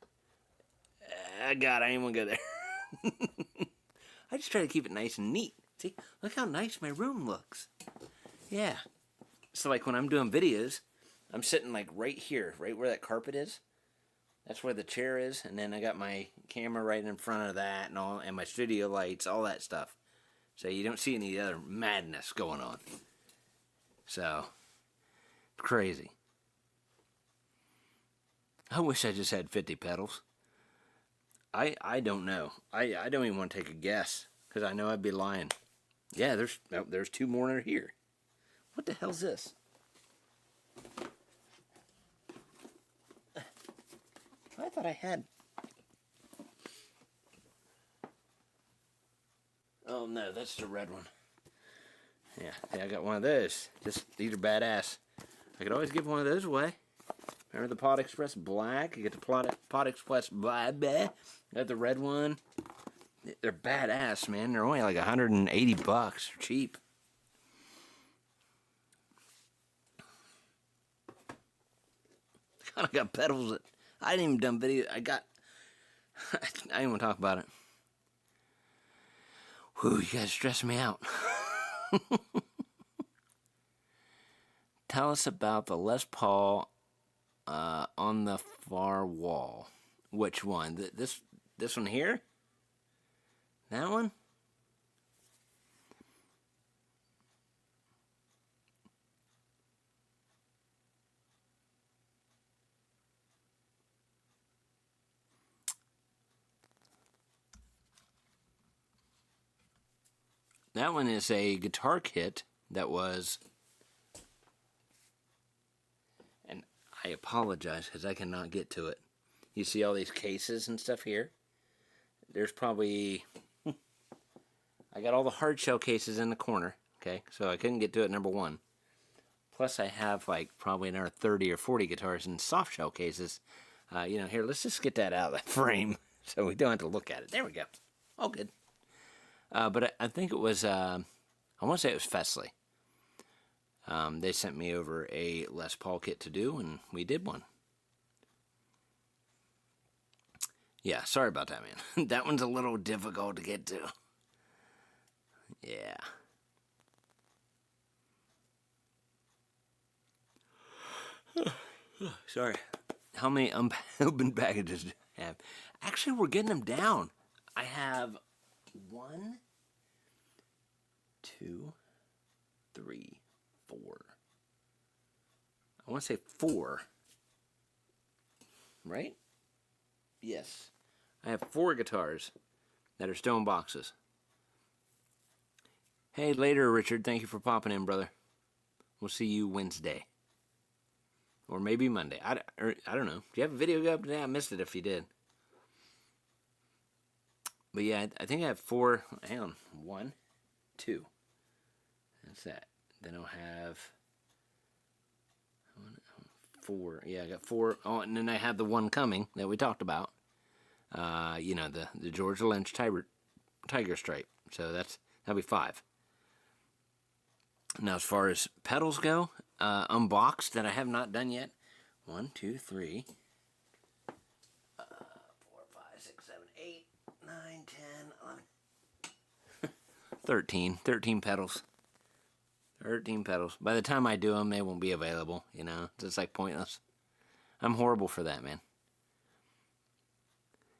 God, I ain't gonna go there. I just try to keep it nice and neat. See, look how nice my room looks. Yeah. So like when I'm doing videos, I'm sitting like right here, right where that carpet is. That's where the chair is, and then I got my camera right in front of that and all, and my studio lights, all that stuff. So you don't see any other madness going on. So, crazy. I wish I just had 50 pedals. I don't know. I don't even want to take a guess, because I know I'd be lying. Yeah, there's 2 more here. What the hell's this? I thought I had. Oh no, that's the red one. Yeah, I got one of those. These are badass. I could always give one of those away. Remember the Pod Express Black? You get the Pod Express Black. Got the red one. They're badass, man. They're only like $180. They're cheap. I got pedals that I didn't even done video. I didn't want to talk about it. Whew, you guys stress me out. Tell us about the Les Paul on the far wall. Which one? This one here? That one? That one is a guitar kit that was, and I apologize because I cannot get to it. You see all these cases and stuff here? There's probably, I got all the hard shell cases in the corner, okay? So I couldn't get to it, number one. Plus I have like probably another 30 or 40 guitars in soft shell cases. Here, let's just get that out of that frame so we don't have to look at it. There we go. All good. But I think it was, I want to say it was Fesley. They sent me over a Les Paul kit to do, and we did one. Yeah, sorry about that, man. That one's a little difficult to get to. Yeah. Sorry. How many unopened packages do I have? Actually, we're getting them down. I have 1, 2, 3, 4. I want to say 4. Right? Yes. I have 4 guitars that are still in boxes. Hey, later, Richard. Thank you for popping in, brother. We'll see you Wednesday. Or maybe Monday. I don't know. Do you have a video up today? I missed it if you did. But yeah, I think I have 4. Hang on. 1, 2. That's that. Then I'll have 4. Yeah, I got 4. Oh, and then I have the one coming that we talked about. The Georgia Lynch Tiger Stripe. So that'll be 5. Now, as far as pedals go, unboxed that I have not done yet. 1, 2, 3. 4, 5, 6, 7, 8, 9, 10, 11. 13 pedals. 13 pedals. By the time I do them, they won't be available, It's like pointless. I'm horrible for that, man.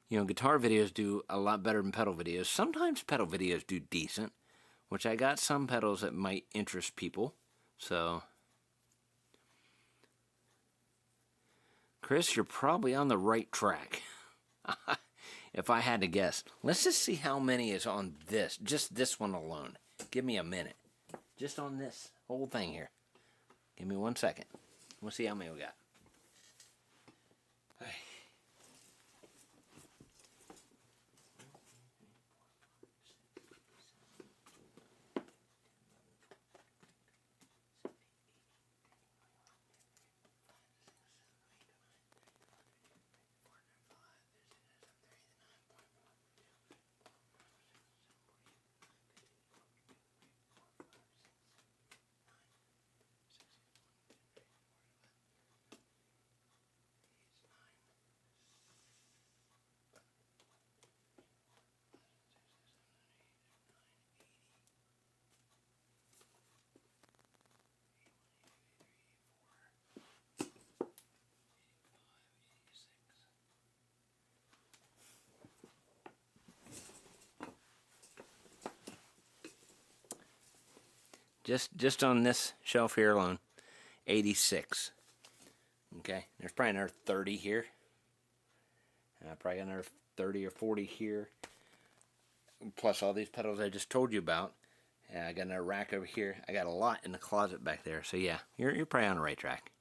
Guitar videos do a lot better than pedal videos. Sometimes pedal videos do decent, which I got some pedals that might interest people. So, Chris, you're probably on the right track. If I had to guess. Let's just see how many is on this. Just this one alone. Give me a minute. Just on this whole thing here. Give me 1 second. We'll see how many we got. Hey. Just on this shelf here alone, 86. Okay, there's probably another 30 here. Probably another 30 or 40 here. Plus all these pedals I just told you about. I got another rack over here. I got a lot in the closet back there. So yeah, you're probably on the right track.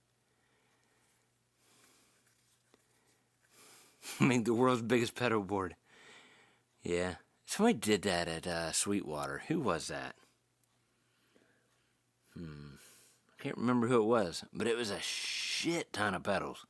I mean, the world's biggest pedal board. Yeah. Somebody did that at Sweetwater. Who was that? I can't remember who it was, but it was a shit ton of pedals.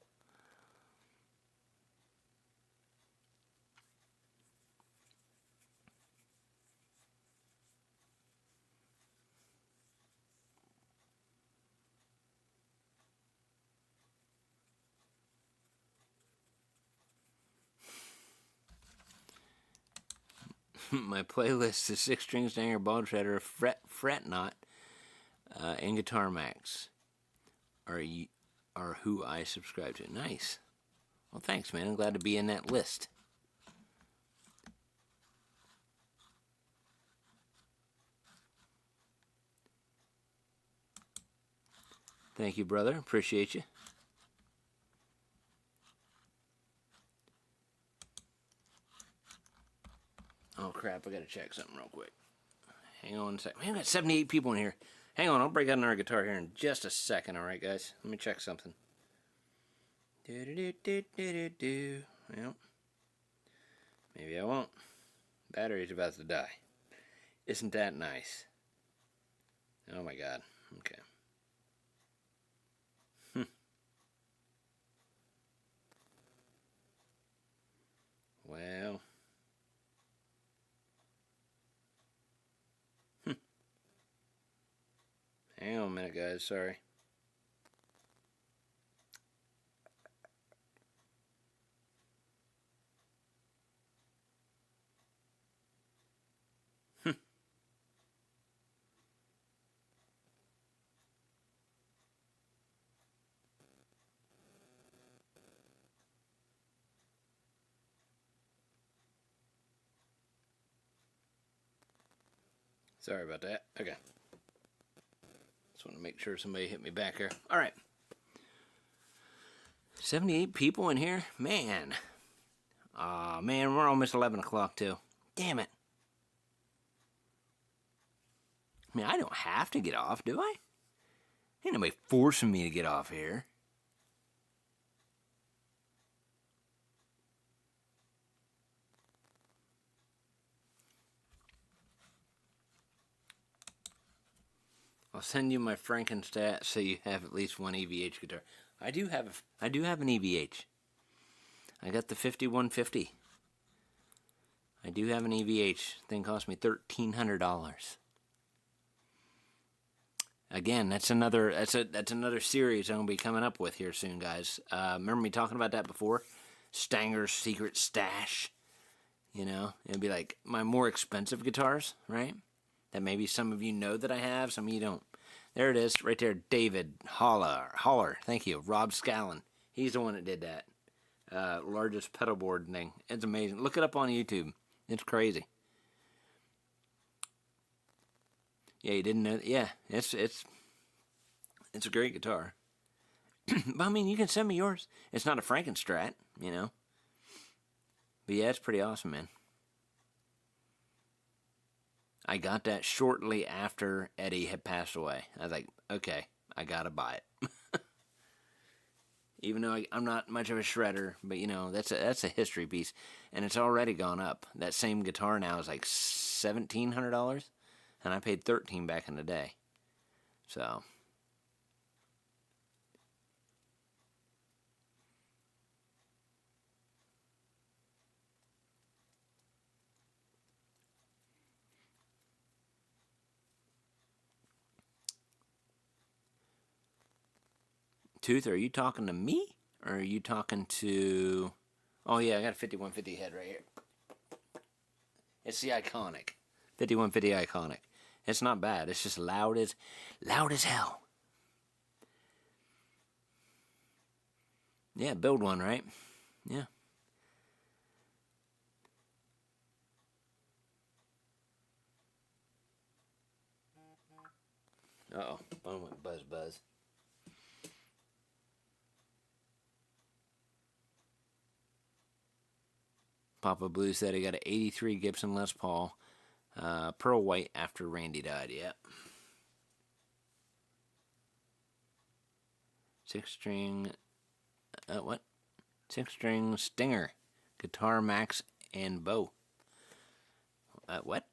My playlist is 6-string Stanger, ball shredder, fret knot, and Guitar Max are who I subscribe to. Nice. Well, thanks, man. I'm glad to be in that list. Thank you, brother. Appreciate you. Oh, crap. I got to check something real quick. Hang on a second. Man, we got 78 people in here. Hang on. I'll break out another guitar here in just a second. All right, guys? Let me check something. Do-do-do-do-do-do. Well, maybe I won't. Battery's about to die. Isn't that nice? Oh, my God. Okay. Well... Hang on a minute, guys. Sorry. Sorry about that. Okay. Just want to make sure somebody hit me back here. All right. 78 people in here? Man. Aw, man, we're almost 11 o'clock, too. Damn it. I mean, I don't have to get off, do I? Ain't nobody forcing me to get off here. I'll send you my Frankenstat so you have at least one EVH guitar. I do have an EVH. I got the 5150. I do have an EVH. Thing cost me $1,300. Again, that's another series I'm gonna be coming up with here soon, guys. Remember me talking about that before? Stanger's Secret Stash. You know, it'd be like my more expensive guitars, right? That maybe some of you know that I have, some of you don't. There it is, right there. David Holler. Thank you, Rob Scallon. He's the one that did that. Largest pedal board thing. It's amazing. Look it up on YouTube. It's crazy. Yeah, you didn't know? Yeah, it's a great guitar. But I mean, you can send me yours. It's not a Frankenstrat, you know. But yeah, it's pretty awesome, man. I got that shortly after Eddie had passed away. I was like, okay, I gotta buy it. Even though I'm not much of a shredder, but you know, that's a history piece, and it's already gone up. That same guitar now is like $1,700, and I paid $13 back in the day. So. Tooth, are you talking to me? Or are you talking to... Oh, yeah, I got a 5150 head right here. It's the Iconic. 5150 Iconic. It's not bad. It's just loud as hell. Yeah, build one, right? Yeah. Uh-oh, phone went buzz. Papa Blue said he got an 83 Gibson Les Paul, pearl white after Randy died. Yep. 6-string, what? 6-string Stinger, guitar, Max, and bow. What?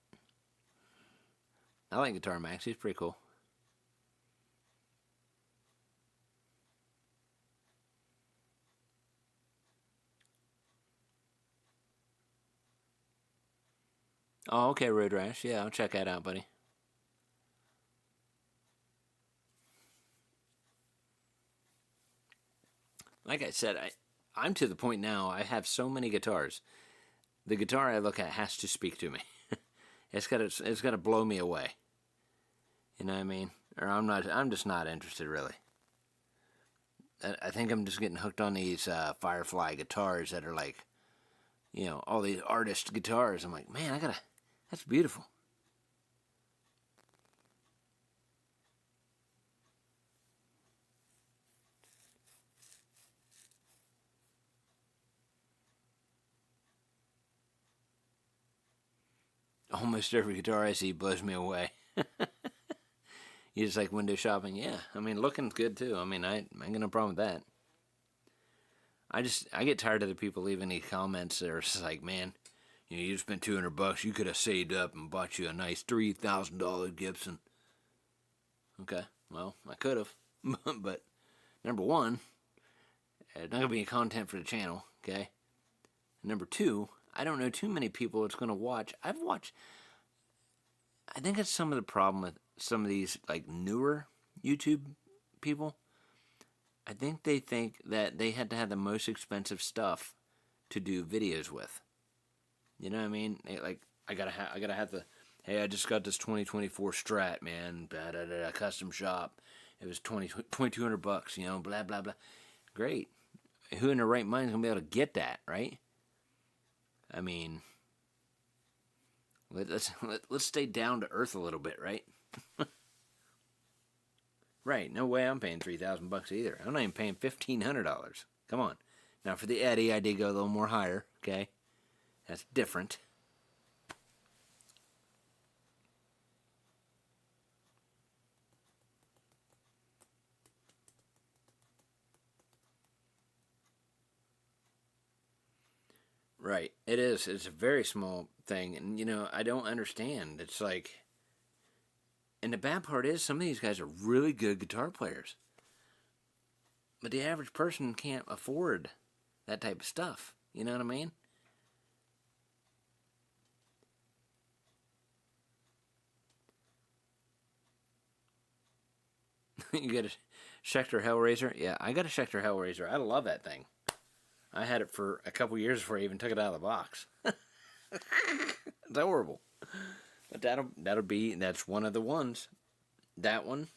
I like Guitar Max. He's pretty cool. Oh, okay, Road Rash. Yeah, I'll check that out, buddy. Like I said, I'm to the point now. I have so many guitars. The guitar I look at has to speak to me. It's got to blow me away. You know what I mean? Or I'm just not interested, really. I think I'm just getting hooked on these Firefly guitars that are like, you know, all these artist guitars. I'm like, man, that's beautiful. Almost every guitar I see blows me away. You just like window shopping? Yeah. I mean, looking's good too. I mean, I ain't got no problem with that. I get tired of the people leaving these comments that are just like, man, you spent $200. You could have saved up and bought you a nice $3,000 Gibson. Okay, well, I could have, but number one, it's not gonna be any content for the channel. Okay. Number two, I don't know too many people that's gonna watch. I think that's some of the problem with some of these like newer YouTube people. I think they think that they had to have the most expensive stuff to do videos with. You know what I mean? I gotta have the. Hey, I just got this 2024 Strat, man. Custom shop. It was $2,200. You know, blah blah blah. Great. Who in their right mind is gonna be able to get that, right? I mean, let's stay down to earth a little bit, right? Right. No way I'm paying $3,000 either. I'm not even paying $1,500. Come on. Now for the Eddie, I did go a little more higher. Okay, that's different. Right. It is. It's a very small thing. And, you know, I don't understand. It's like. And the bad part is, some of these guys are really good guitar players. But the average person can't afford that type of stuff. You know what I mean? You get a Schecter Hellraiser? Yeah, I got a Schecter Hellraiser. I love that thing. I had it for a couple years before I even took it out of the box. It's horrible. But that's one of the ones. That one,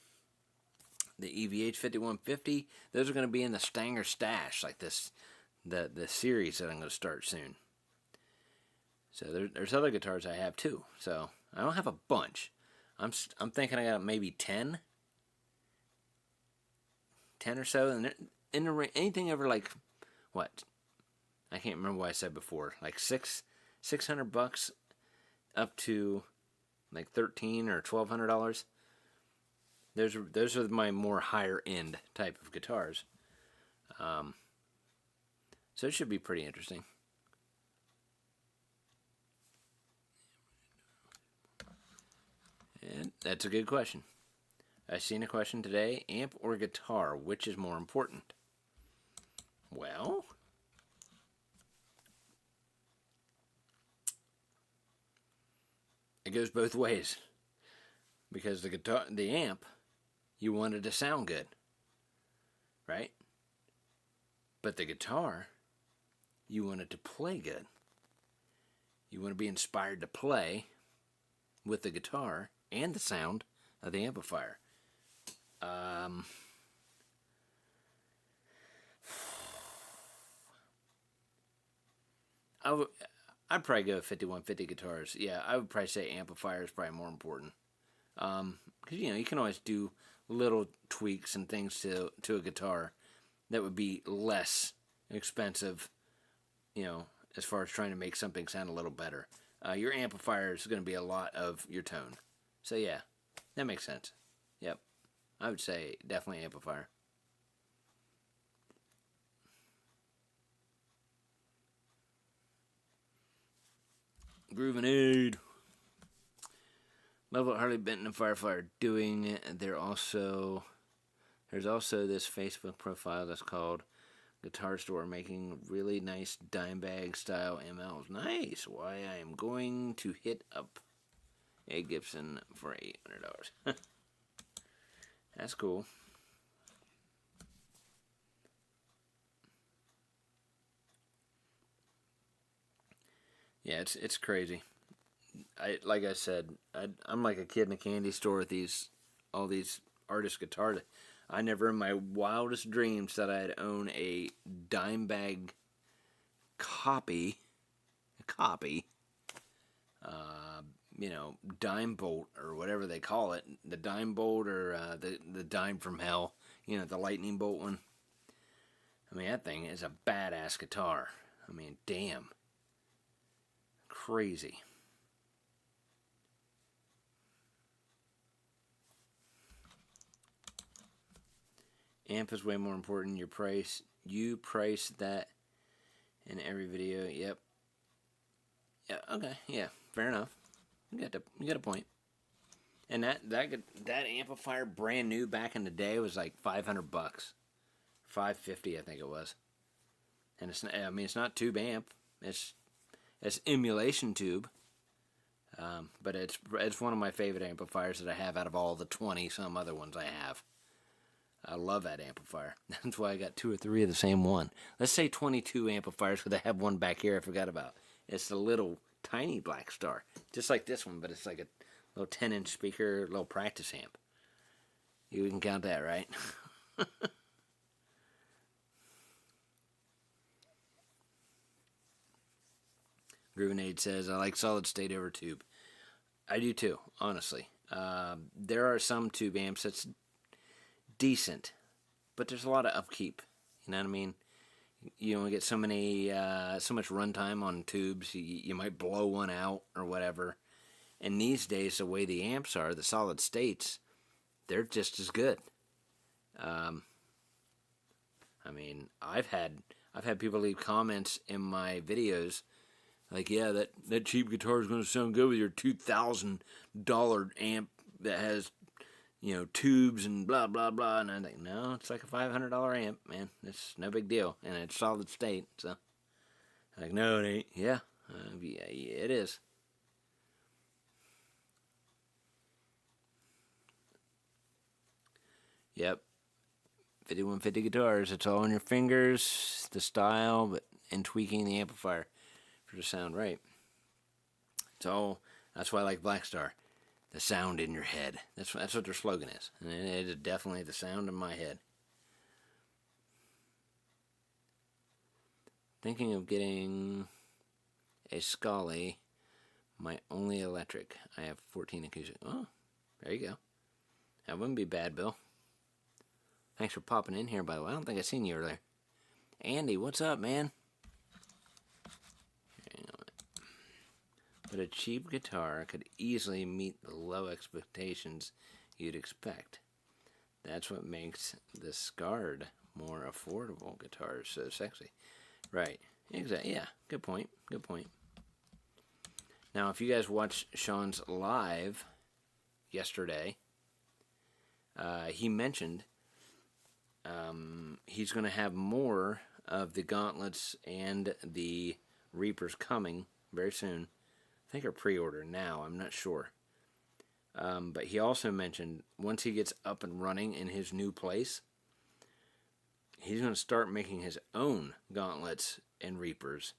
the EVH 5150, those are going to be in the Stanger stash, like this, the series that I'm going to start soon. So there's other guitars I have too. So I don't have a bunch. I'm thinking I got maybe 10 or so, and anything over like what? I can't remember what I said before. Like $600 up to like $1,300 or $1,200. Those are my more higher end type of guitars. So it should be pretty interesting. And that's a good question. I seen a question today: amp or guitar, which is more important? Well, it goes both ways. Because the amp, you want it to sound good, right? But the guitar, you want it to play good. You want to be inspired to play with the guitar and the sound of the amplifier. I'd probably go 5150 guitars. Yeah, I would probably say amplifier is probably more important. Because, you know, you can always do little tweaks and things to a guitar that would be less expensive, you know, as far as trying to make something sound a little better. Your amplifier is going to be a lot of your tone. So, yeah, that makes sense. Yep. I would say definitely amplifier. Groovin' Aid. Love what Harley Benton and Firefly are doing. There's also this Facebook profile that's called Guitar Store, making really nice dime bag style MLs. Nice. Why, I am going to hit up a Gibson for $800. That's cool. Yeah, it's crazy. Like I said, I'm like a kid in a candy store with all these artist guitars. I never in my wildest dreams thought I'd own a dime bag copy, you know, dime bolt or whatever they call it, the dime bolt or the dime from hell, you know, the lightning bolt one. I mean, that thing is a badass guitar. I mean, damn. Crazy. Amp is way more important. Your price. You price that in every video. Yep. Yeah. Okay. Yeah. Fair enough. You got a point. And that amplifier, brand new back in the day, was like $500, $550, I think it was. And it's not tube amp. It's emulation tube. But it's one of my favorite amplifiers that I have out of all the 20 some other ones I have. I love that amplifier. That's why I got 2 or 3 of the same one. Let's say 22 amplifiers, because I have one back here I forgot about. It's the little tiny Black Star. Just like this one, but it's like a little 10-inch speaker, little practice amp. You can count that, right? Groovin' says, I like solid state over tube. I do too, honestly. There are some tube amps that's decent, but there's a lot of upkeep. You know what I mean? You only get so much runtime on tubes. You might blow one out or whatever. And these days, the way the amps are, the solid states, they're just as good. I mean, I've had people leave comments in my videos like, yeah, that cheap guitar is going to sound good with your $2,000 amp that has, you know, tubes and blah, blah, blah. And I think, no, it's like a $500 amp, man. It's no big deal. And it's solid state. So, I'm like, no, it ain't. Yeah, yeah, it is. Yep. 5150 guitars. It's all on your fingers, the style, and tweaking the amplifier for the sound right. That's why I like Black Star. The sound in your head. That's what their slogan is. And it is definitely the sound in my head. Thinking of getting a Scully, my only electric. I have 14 acoustic. Oh, there you go. That wouldn't be bad, Bill. Thanks for popping in here, by the way. I don't think I've seen you earlier. Andy, what's up, man? But a cheap guitar could easily meet the low expectations you'd expect. That's what makes the scarred, more affordable guitars so sexy. Right. Exactly. Yeah. Good point. Good point. Now, if you guys watched Sean's live yesterday, he mentioned he's going to have more of the gauntlets and the Reapers coming very soon. I think are pre-order now. I'm not sure. But he also mentioned once he gets up and running in his new place, he's going to start making his own gauntlets and Reapers,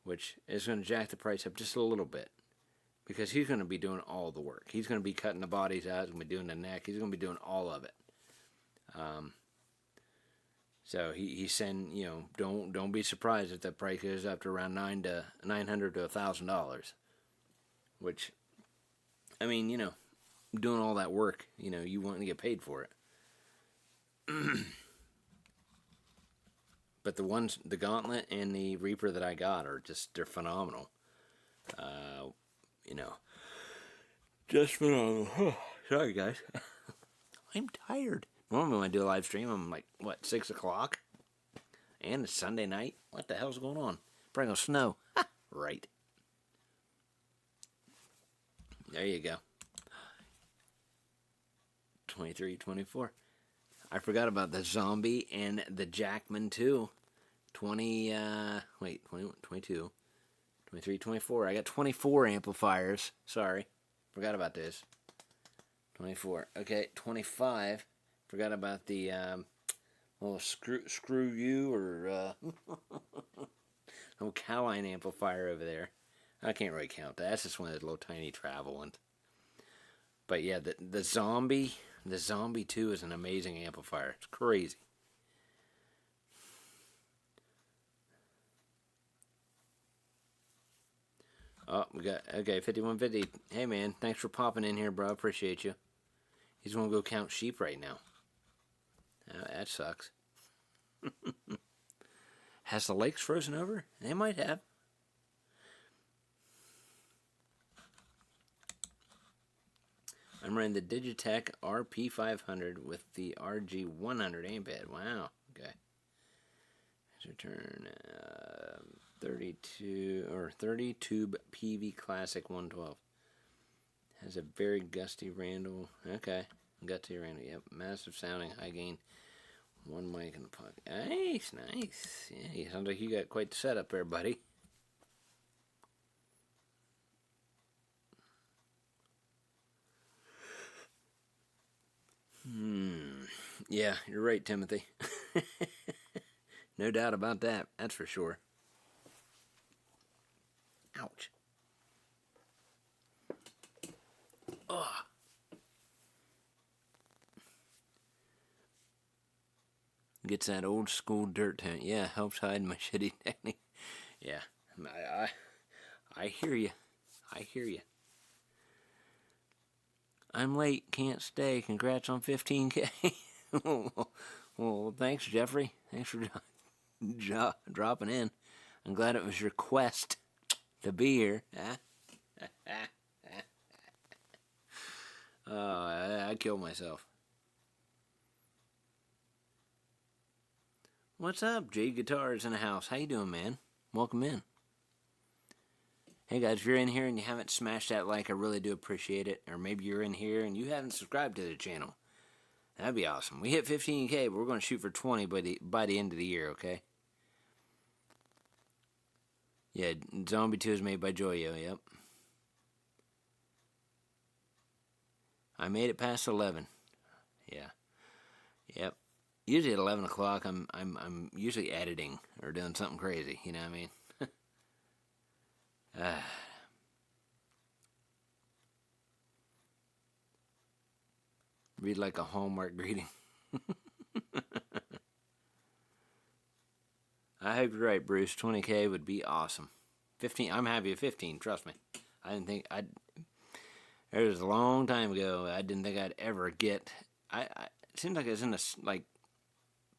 which is going to jack the price up just a little bit because he's going to be doing all the work. He's going to be cutting the bodies out. He's going to be doing the neck. He's going to be doing all of it. So he's saying, you know, don't be surprised if that price goes up to around $900 to $1,000. Which, I mean, you know, doing all that work, you know, you want to get paid for it. But the Gauntlet and the Reaper that I got are they're phenomenal. You know, just phenomenal. Sorry, guys. I'm tired. Normally when I do a live stream, I'm like, what, 6 o'clock? And it's Sunday night? What the hell's going on? Bring a snow. Right. There you go. 23, 24. I forgot about the Zombie and the Jackman too. 21, 22, 23, 24. I got 24 amplifiers. Sorry. Forgot about this. 24. Okay, 25. Forgot about the little screw you or little Caline amplifier over there. I can't really count that. That's just one of those little tiny travel ones. But yeah, the Zombie 2 is an amazing amplifier. It's crazy. Oh, we got, okay, 5150. Hey man, thanks for popping in here, bro. Appreciate you. He's gonna go count sheep right now. That sucks. Has the lakes frozen over? They might have. I'm running the Digitech RP500 with the RG100 amp head. Wow. Okay. Return 30 tube PV Classic 112. Has a very gusty Randall. Okay. Gusty Randall. Yep. Massive sounding, high gain. One mic in the pocket. Nice, nice. Yeah, sounds like you got quite the setup there, buddy. Yeah, you're right, Timothy. No doubt about that. That's for sure. Ouch. Ugh. Gets that old school dirt tone. Yeah, helps hide my shitty technique. Yeah, I hear you. I hear you. I'm late, can't stay. Congrats on 15K. Well, thanks, Jeffrey. Thanks for dropping in. I'm glad it was your quest to be here. I killed myself. What's up? Jade Guitars in the house. How you doing, man? Welcome in. Hey guys, if you're in here and you haven't smashed that like, I really do appreciate it. Or maybe you're in here and you haven't subscribed to the channel. That'd be awesome. We hit 15K, but we're going to shoot for 20 by the end of the year, okay? Yeah, Zombie 2 is made by Joyo, yep. I made it past 11. Yeah. Yep. Usually at 11 o'clock, I'm usually editing or doing something crazy, you know what I mean? Read like a Hallmark greeting. I hope you're right, Bruce. 20K would be awesome. 15. I'm happy at 15. Trust me. I didn't think I'd. It was a long time ago. I didn't think I'd ever get. It seems like it's in the like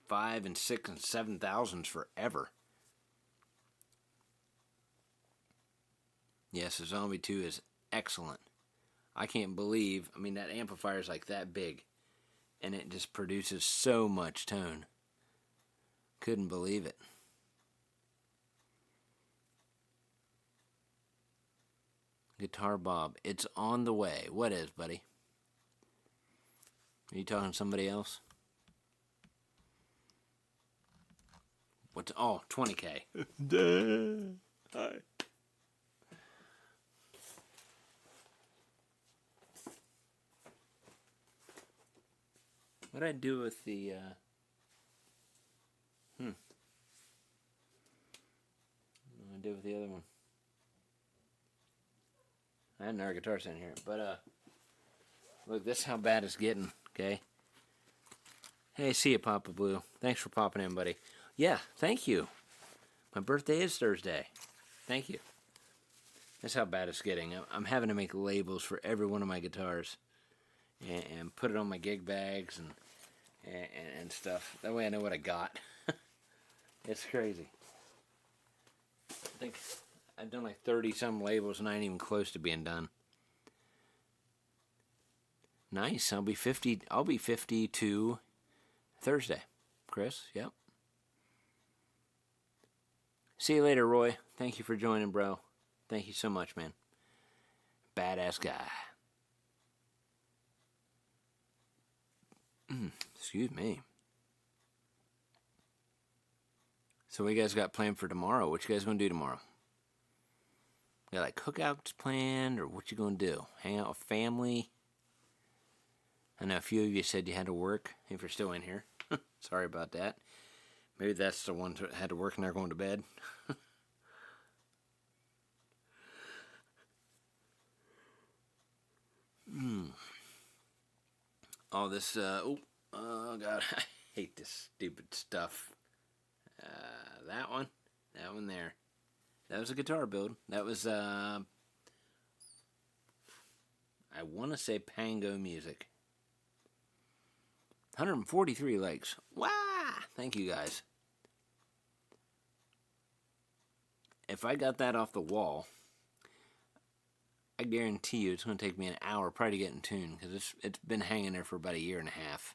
5 and 6 and 7,000s forever. Yes, the Zombie 2 is excellent. I can't believe, I mean, that amplifier is like that big, and it just produces so much tone. Couldn't believe it. Guitar Bob, it's on the way. What is, buddy? Are you talking to somebody else? What's, oh, 20K. Hi. What did I do with the, What did I do with the other one? I had another guitar sitting here, but, look, this is how bad it's getting, okay? Hey, see you, Papa Blue. Thanks for popping in, buddy. Yeah, thank you. My birthday is Thursday. Thank you. That's how bad it's getting. I'm having to make labels for every one of my guitars. and put it on my gig bags and stuff. That way I know what I got. It's crazy. I think I've done like 30 some labels and I ain't even close to being done. Nice. I'll be 50. I'll be 52 Thursday. Chris, yep. See you later, Roy. Thank you for joining, bro. Thank you so much, man. Badass guy. Excuse me. So what you guys got planned for tomorrow? What you guys gonna do tomorrow? Got like cookouts planned, or what you gonna do? Hang out with family? I know a few of you said you had to work, if you're still in here. Sorry about that. Maybe that's the ones that had to work and they're going to bed. All this, oh God, I hate this stupid stuff. That one there. That was a guitar build. That was, I want to say Pango Music. 143 likes. Wow! Thank you guys. If I got that off the wall, I guarantee you it's going to take me an hour probably to get in tune, because it's been hanging there for about a year and a half.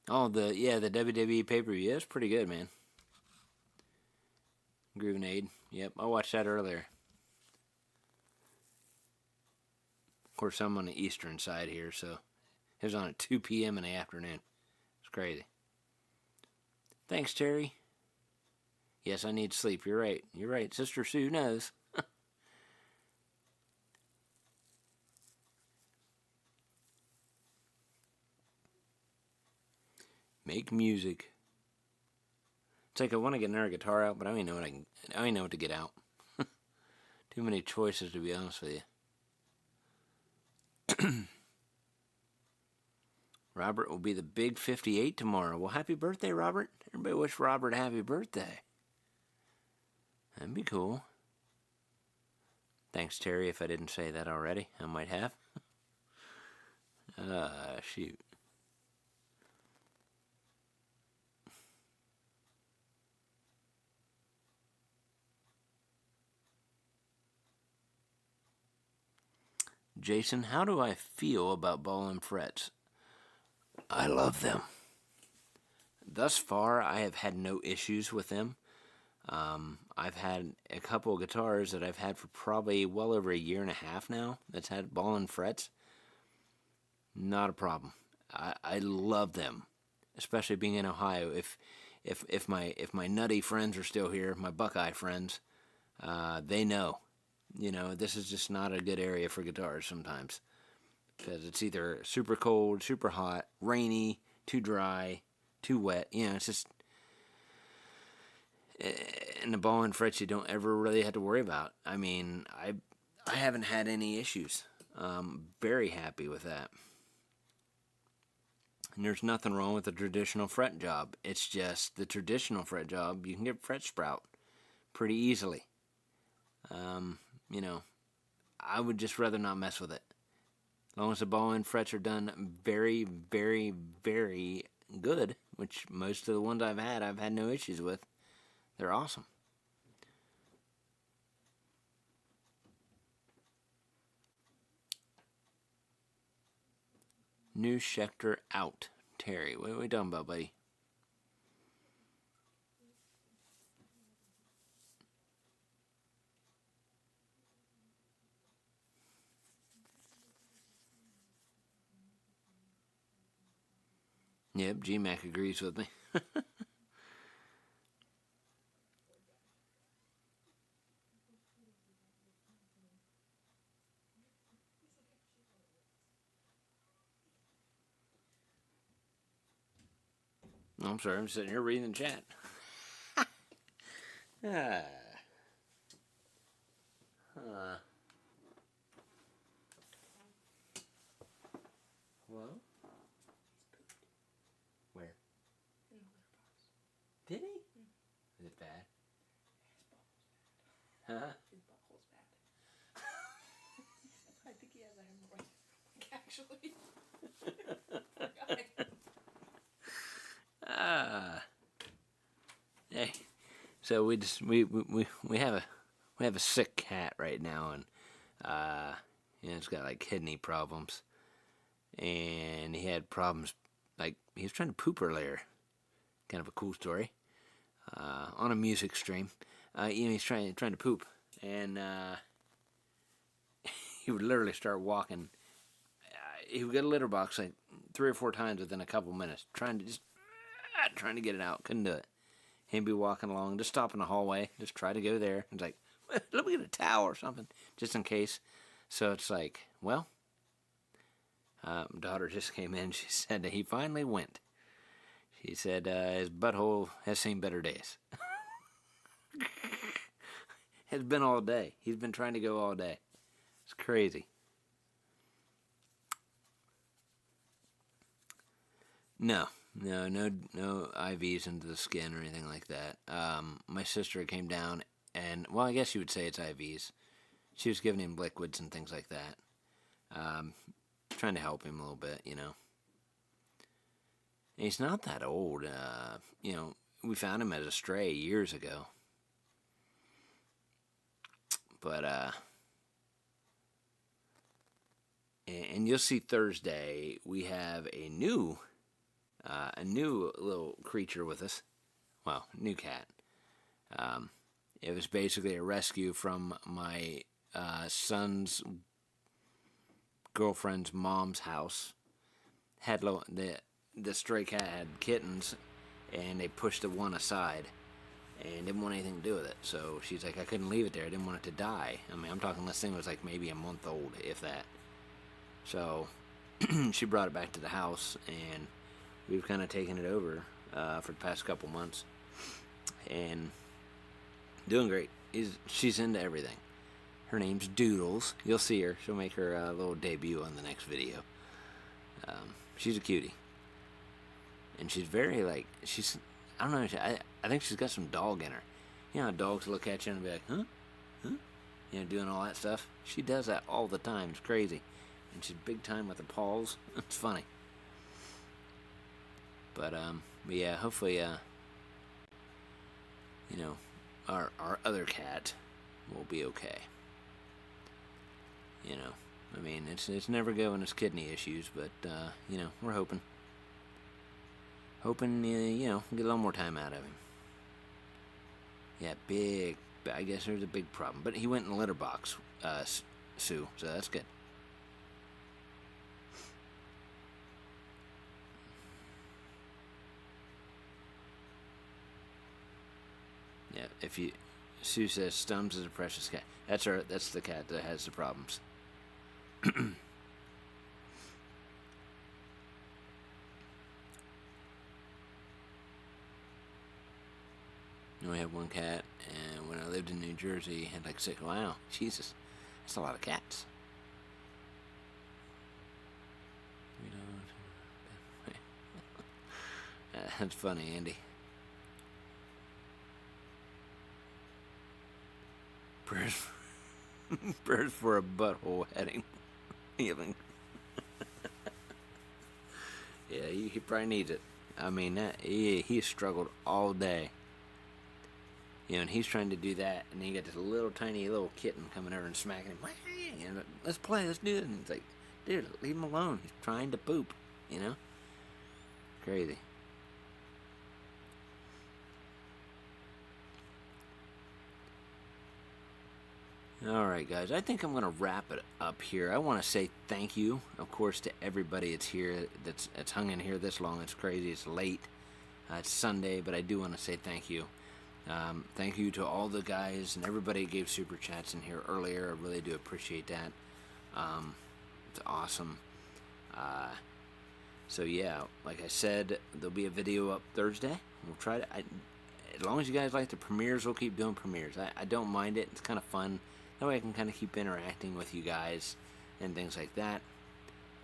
Oh, the WWE pay-per-view. Yeah, it's pretty good, man. Groovnade. Yep, I watched that earlier. Of course, I'm on the eastern side here, so it was on at 2 p.m. in the afternoon. It's crazy. Thanks, Terry. Yes, I need sleep. You're right. You're right. Sister Sue knows. Make music. It's like I want to get another guitar out, but I don't even know I don't even know what to get out. Too many choices, to be honest with you. Robert will be the big 58 tomorrow. Well, happy birthday, Robert. Everybody wish Robert a happy birthday. That'd be cool. Thanks, Terry. If I didn't say that already, I might have. Shoot. Jason, how do I feel about ball and frets? I love them. Thus far, I have had no issues with them. I've had a couple of guitars that I've had for probably well over a year and a half now that's had ball and frets. Not a problem. I love them, especially being in Ohio. If my nutty friends are still here, my Buckeye friends, they know. You know, this is just not a good area for guitars sometimes, because it's either super cold, super hot, rainy, too dry, too wet. You know, it's just, and the ball and frets you don't ever really have to worry about. I mean, I haven't had any issues. Very happy with that. And there's nothing wrong with the traditional fret job. It's just the traditional fret job, you can get fret sprout pretty easily. You know, I would just rather not mess with it. As long as the ball and frets are done very, very, very good, which most of the ones I've had no issues with. They're awesome. New Schecter out. Terry, what are we talking about, buddy? Yep, GMAC agrees with me. I'm sorry, I'm sitting here reading the chat. Well, where? actually. Hey, so we have a sick cat right now, and it's got like kidney problems, and he had problems like he was trying to poop earlier. Kind of a cool story. On a music stream, he's trying to poop, and he would literally start walking. He would get a litter box like 3 or 4 times within a couple minutes, trying to get it out. Couldn't do it. He'd be walking along, just stop in the hallway, just try to go there. It's like, let me get a towel or something, just in case. So it's like, well, daughter just came in. She said that he finally went. She said his butthole has seen better days. It's been all day. He's been trying to go all day. It's crazy. No IVs into the skin or anything like that. My sister came down and, well, I guess you would say it's IVs. She was giving him liquids and things like that. Trying to help him a little bit, And he's not that old. We found him as a stray years ago. But, and you'll see Thursday, we have a new little creature with us. Well, new cat. It was basically a rescue from my son's girlfriend's mom's house. The stray cat had kittens, and they pushed the one aside and didn't want anything to do with it. So she's like, I couldn't leave it there. I didn't want it to die. I mean, I'm talking this thing was like maybe a month old, if that. So she brought it back to the house, and we've kind of taken it over for the past couple months, and doing great. She's into everything. Her name's Doodles. You'll see her. She'll make her little debut on the next video. She's a cutie, and she's very I don't know. I think she's got some dog in her. You know how dogs look at you and be like, huh? Doing all that stuff. She does that all the time. It's crazy, and she's big time with her paws. It's funny. But yeah, hopefully, our other cat will be okay. I mean, it's never good when it's kidney issues, but we're hoping, get a little more time out of him. Yeah, I guess there's a big problem, but he went in the litter box, Sue, so that's good. Yeah, Sue says Stums is a precious cat. That's the cat that has the problems. I only have one cat, and when I lived in New Jersey, I had like 6. Wow, Jesus, that's a lot of cats. That's funny, Andy. Prayers for a butthole healing. Yeah, he probably needs it. I mean, he struggled all day. And he's trying to do that, and then you got this little tiny little kitten coming over and smacking him. Let's play, let's do it. And it's like, dude, leave him alone. He's trying to poop, Crazy. Alright guys, I think I'm going to wrap it up here. I want to say thank you, of course, to everybody that's here, that's hung in here this long. It's crazy, it's late, it's Sunday, but I do want to say thank you. Thank you to all the guys and everybody who gave super chats in here earlier. I really do appreciate that. It's awesome. So yeah, like I said, there'll be a video up Thursday. We'll try to, as long as you guys like the premieres, we'll keep doing premieres. I don't mind it. It's kind of fun. That way I can kind of keep interacting with you guys and things like that.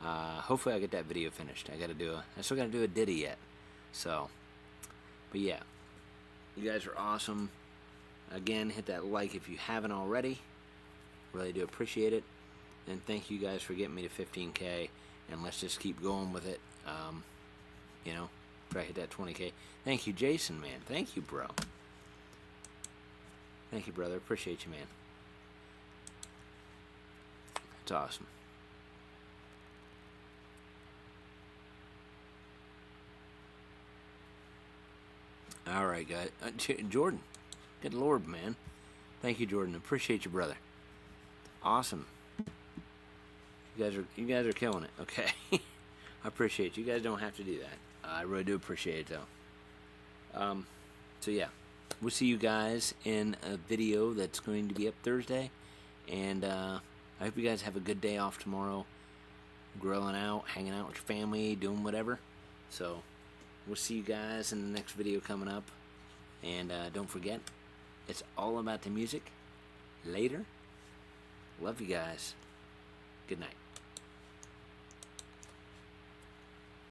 Hopefully I'll get that video finished. I still gotta do a ditty yet. So, but yeah, you guys are awesome. Again, hit that like if you haven't already. Really do appreciate it. And thank you guys for getting me to 15K. and let's just keep going with it. You know, try to hit that 20K. Thank you, Jason, man. Thank you, bro. Thank you, brother. Appreciate you, man. That's awesome. All right, guys. Jordan, good Lord, man. Thank you, Jordan. Appreciate you, brother. Awesome. You guys are killing it. Okay. I appreciate you. You guys don't have to do that. I really do appreciate it, though. So yeah, we'll see you guys in a video that's going to be up Thursday, and I hope you guys have a good day off tomorrow, grilling out, hanging out with your family, doing whatever. So we'll see you guys in the next video coming up, and don't forget, it's all about the music. Later. Love you guys. Good night.